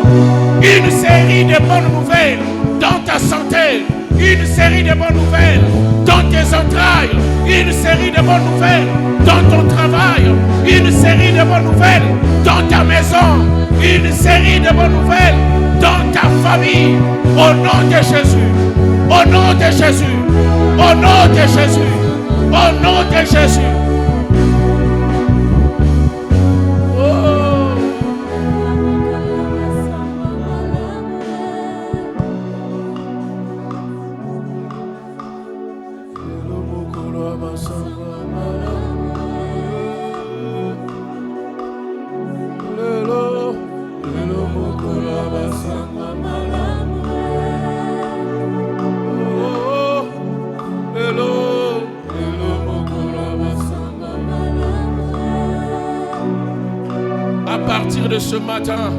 une série de bonnes nouvelles dans ta santé, une série de bonnes nouvelles dans tes entrailles, une série de bonnes nouvelles dans ton travail, une série de bonnes nouvelles dans ta maison, une série de bonnes nouvelles dans ta famille, au nom de Jésus, au nom de Jésus, au nom de Jésus, au nom de Jésus. À partir de ce matin,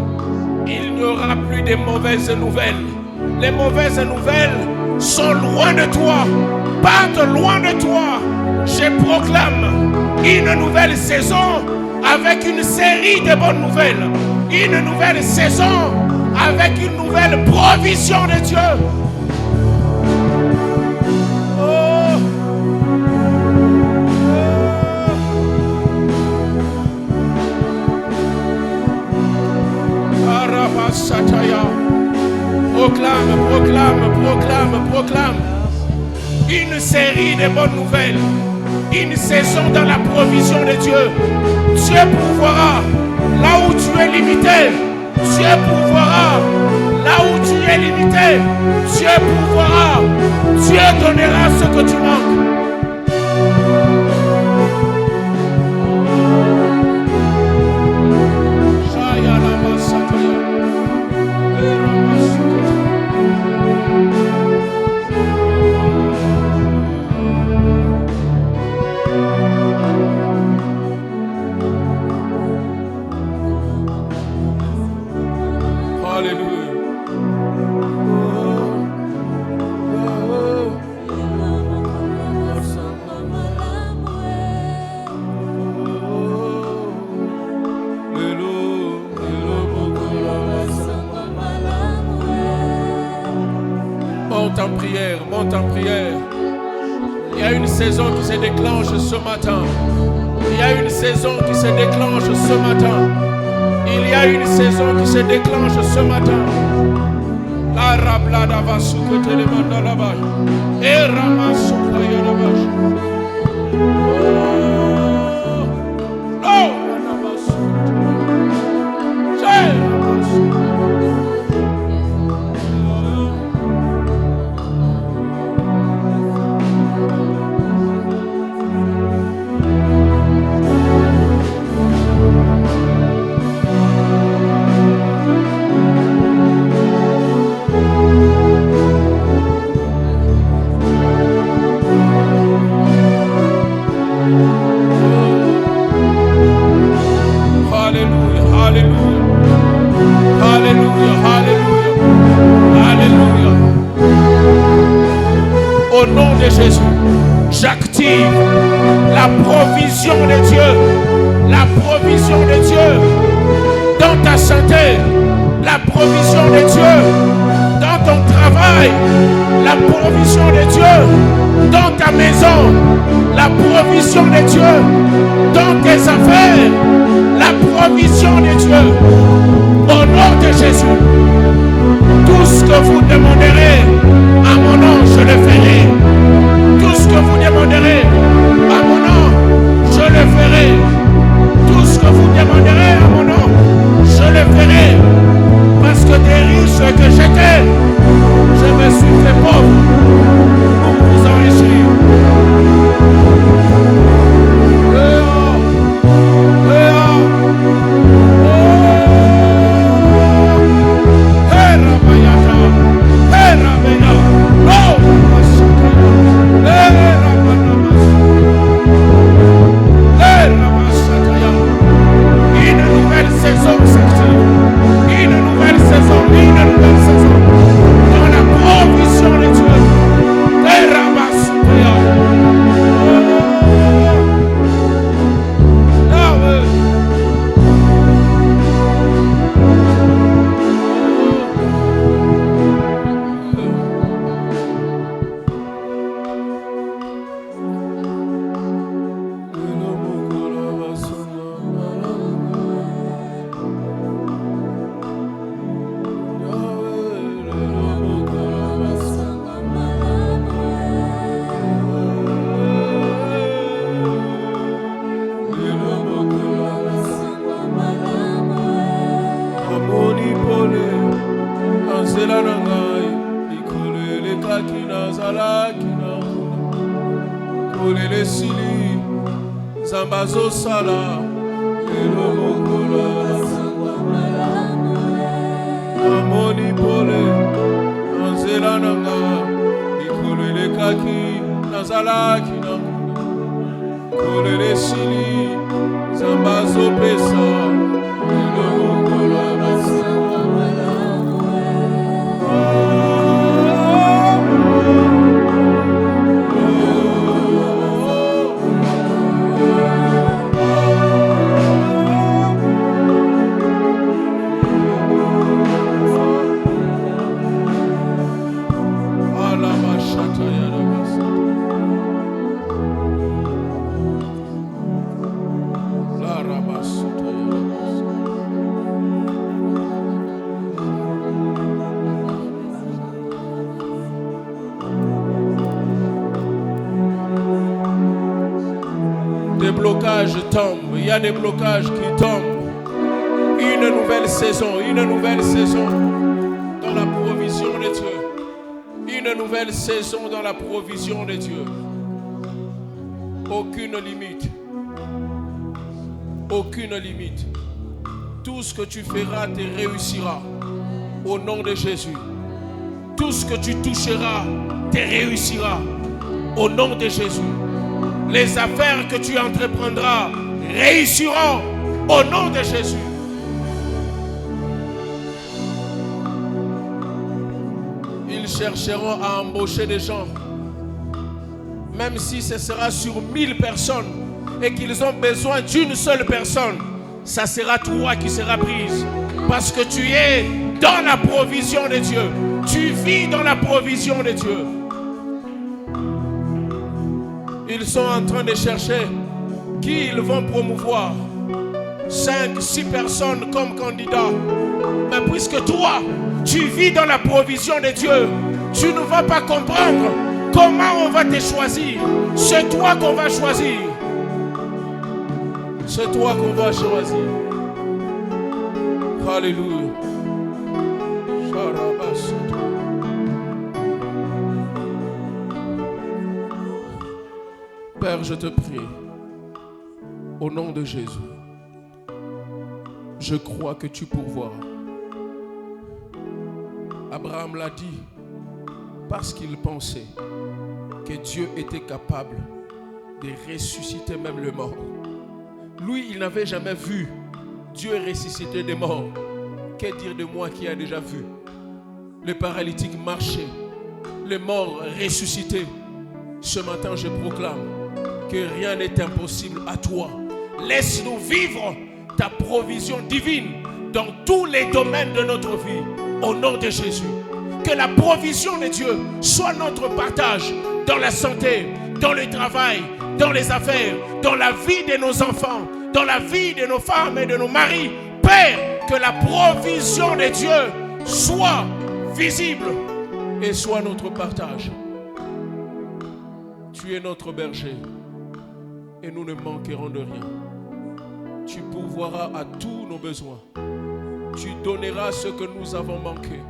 il n'y aura plus de mauvaises nouvelles. Les mauvaises nouvelles sont loin de toi, partent loin de toi. Je proclame une nouvelle saison avec une série de bonnes nouvelles. Une nouvelle saison avec une nouvelle provision de Dieu. Proclame, proclame, proclame, proclame. Une série de bonnes nouvelles. Une saison dans la provision de Dieu. Dieu pourvoira là où tu es limité. Dieu pourvoira là où tu es limité. Dieu pourvoira. Dieu donnera ce que tu manques. Monte en prière. Il y a une saison qui se déclenche ce matin. Il y a une saison qui se déclenche ce matin. Il y a une saison qui se déclenche ce matin. La rablada va soukote le mandalaba. Et ramasse J'active la provision de Dieu. La provision de Dieu dans ta santé. La provision de Dieu dans ton travail. La provision de Dieu dans ta maison. La provision de Dieu dans tes affaires. La provision de Dieu. Au nom de Jésus. Tout ce que vous demanderez à mon nom, je le ferai. Tout ce que vous demanderez à mon nom, je le ferai. Tout ce que vous demanderez à mon nom, je le ferai. Parce que des riches que j'étais, je me suis fait pauvre pour vous enrichir. Zambazo sala Amoni pole Anzela nanga Ikolele kaki Nazala kinanga Kolele sili Zambazo pesa Des blocages tombent, il y a des blocages qui tombent. Une nouvelle saison dans la provision de Dieu. Une nouvelle saison dans la provision de Dieu. Aucune limite. Aucune limite. Tout ce que tu feras te réussira. Au nom de Jésus. Tout ce que tu toucheras te réussira. Au nom de Jésus. Les affaires que tu entreprendras réussiront au nom de Jésus. Ils chercheront à embaucher des gens. Même si ce sera sur 1000 personnes et qu'ils ont besoin d'une seule personne, ça sera toi qui seras prise. Parce que tu es dans la provision de Dieu. Tu vis dans la provision de Dieu. Ils sont en train de chercher qui ils vont promouvoir. 5, 6 personnes comme candidats. Mais puisque toi, tu vis dans la provision de Dieu, tu ne vas pas comprendre comment on va te choisir. C'est toi qu'on va choisir. C'est toi qu'on va choisir. Alléluia. Père, je te prie, au nom de Jésus, je crois que tu pourvoiras. Abraham l'a dit parce qu'il pensait que Dieu était capable de ressusciter même le mort. Lui, il n'avait jamais vu Dieu ressusciter des morts. Que dire de moi qui a déjà vu le paralytique marcher, les morts ressusciter? Ce matin, je proclame que rien n'est impossible à toi. Laisse-nous vivre ta provision divine dans tous les domaines de notre vie, au nom de Jésus. Que la provision de Dieu soit notre partage dans la santé, dans le travail, dans les affaires, dans la vie de nos enfants, dans la vie de nos femmes et de nos maris. Père, que la provision de Dieu soit visible et soit notre partage. Tu es notre berger et nous ne manquerons de rien. Tu pourvoiras à tous nos besoins. Tu donneras ce que nous avons manqué.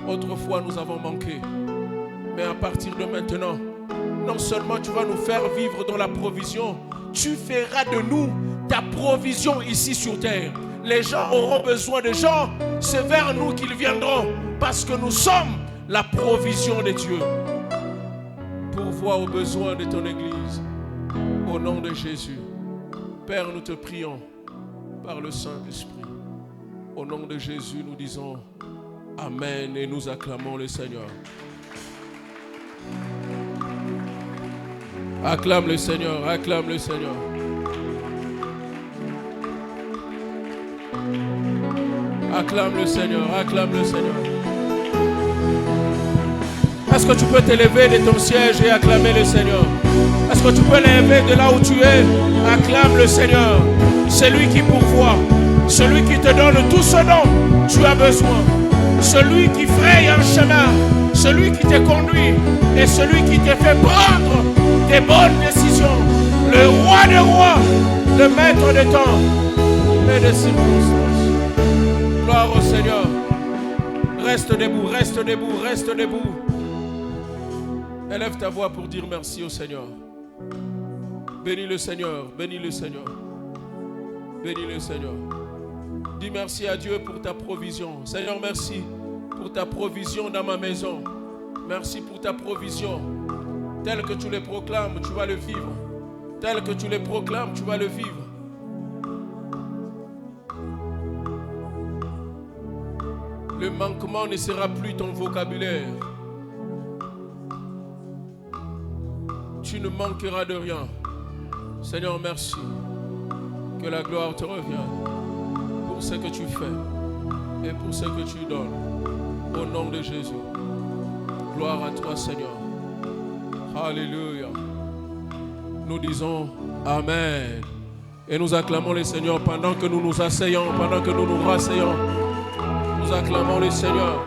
Autrefois, nous avons manqué. Mais à partir de maintenant, non seulement tu vas nous faire vivre dans la provision, tu feras de nous ta provision ici sur terre. Les gens auront besoin de gens, c'est vers nous qu'ils viendront, parce que nous sommes la provision de Dieu. Pourvois aux besoins de ton Église, au nom de Jésus. Père, nous te prions par le Saint-Esprit. Au nom de Jésus, nous disons Amen et nous acclamons le Seigneur. Acclame le Seigneur, acclame le Seigneur. Acclame le Seigneur, acclame le Seigneur. Est-ce que tu peux t'élever de ton siège et acclamer le Seigneur? Est-ce que tu peux l'élever de là où tu es? Acclame le Seigneur. C'est lui qui pourvoit, celui qui te donne tout ce dont tu as besoin, celui qui fraye un chemin, celui qui te conduit et celui qui te fait prendre des bonnes décisions. Le roi des rois, le maître des temps et des circonstances. Gloire au Seigneur. Reste debout, reste debout, reste debout. Élève ta voix pour dire merci au Seigneur. Bénis le Seigneur, bénis le Seigneur. Bénis le Seigneur. Dis merci à Dieu pour ta provision. Seigneur, merci pour ta provision dans ma maison. Merci pour ta provision. Tel que tu les proclames, tu vas le vivre. Tel que tu les proclames, tu vas le vivre. Le manquement ne sera plus ton vocabulaire. Tu ne manqueras de rien. Seigneur, merci. Que la gloire te revienne pour ce que tu fais et pour ce que tu donnes. Au nom de Jésus. Gloire à toi, Seigneur. Alléluia. Nous disons Amen. Et nous acclamons le Seigneur pendant que nous nous asseyons, pendant que nous nous rasseyons. Nous acclamons le Seigneur.